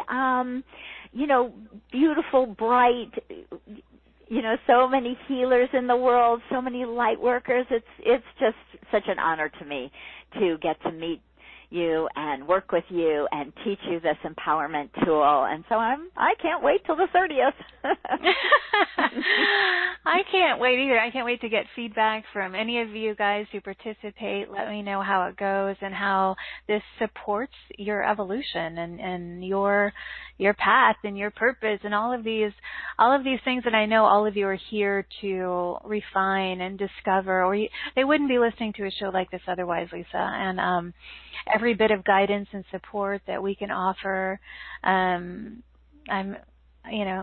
beautiful, bright, so many healers in the world, so many light workers. It's just such an honor to me to get to meet you and work with you and teach you this empowerment tool. And so I can't wait till the 30th. I can't wait either. I can't wait to get feedback from any of you guys who participate. Let me know how it goes and how this supports your evolution and your path and your purpose and all of these things that I know all of you are here to refine and discover, or they wouldn't be listening to a show like this otherwise, Lisa. And every bit of guidance and support that we can offer,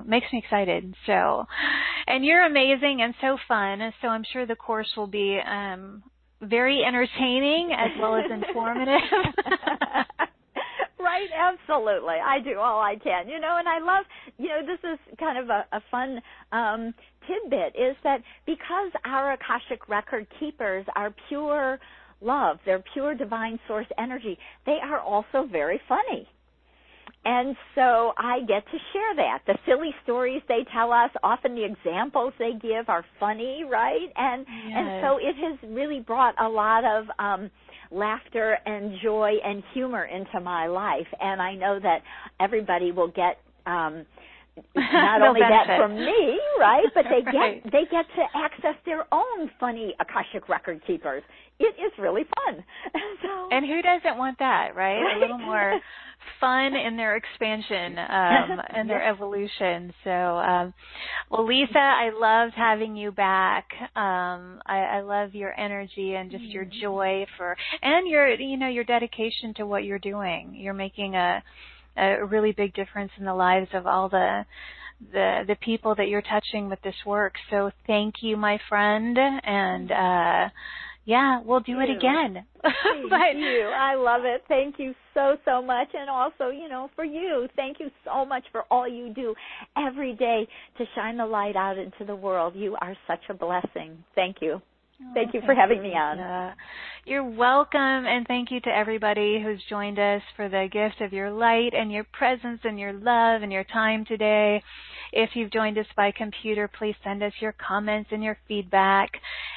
makes me excited. So, and you're amazing and so fun. So I'm sure the course will be very entertaining as well as informative. Right, absolutely. I do all I can, and I love, this is kind of a fun tidbit, is that because our Akashic record keepers are pure love, they're pure divine source energy, they are also very funny. And so I get to share that. The silly stories they tell us, often the examples they give are funny, right? And so it has really brought a lot of laughter and joy and humor into my life. And I know that everybody will get not only benefit. That from me, right? But they get to access their own funny Akashic record keepers. It is really fun. And who doesn't want that, right? A little more fun in their expansion and their evolution. So, well, Lisa, I loved having you back. I love your energy and just your joy and your dedication to what you're doing. You're making a really big difference in the lives of all the people that you're touching with this work. So thank you, my friend, and we'll do it again. Thank you. I love it. Thank you so much. And also, for you, thank you so much for all you do every day to shine the light out into the world. You are such a blessing. Thank you. Thank you for having me on. You're welcome, and thank you to everybody who's joined us for the gift of your light and your presence and your love and your time today. If you've joined us by computer, please send us your comments and your feedback,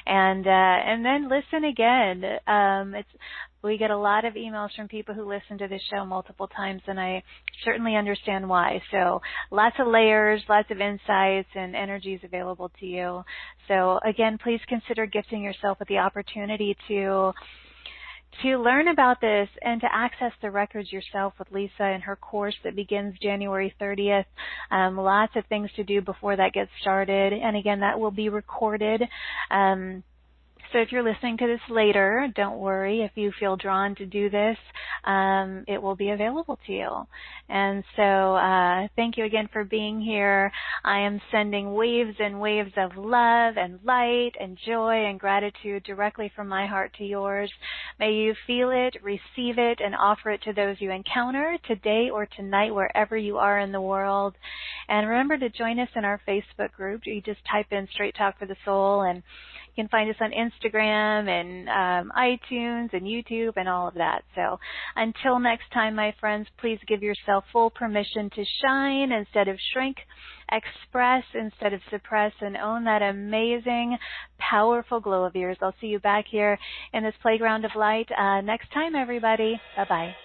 and then listen again. We get a lot of emails from people who listen to this show multiple times, and I certainly understand why. So lots of layers, lots of insights, and energies available to you. So again, please consider gifting yourself with the opportunity to learn about this and to access the records yourself with Lisa and her course that begins January 30th. Lots of things to do before that gets started. And again, that will be recorded. So if you're listening to this later, don't worry. If you feel drawn to do this, it will be available to you. And so thank you again for being here. I am sending waves and waves of love and light and joy and gratitude directly from my heart to yours. May you feel it, receive it, and offer it to those you encounter today or tonight, wherever you are in the world. And remember to join us in our Facebook group. You just type in Straight Talk for the Soul, and you can find us on Instagram and iTunes and YouTube and all of that. So until next time, my friends, please give yourself full permission to shine instead of shrink, express instead of suppress, and own that amazing, powerful glow of yours. I'll see you back here in this playground of light next time, everybody. Bye-bye.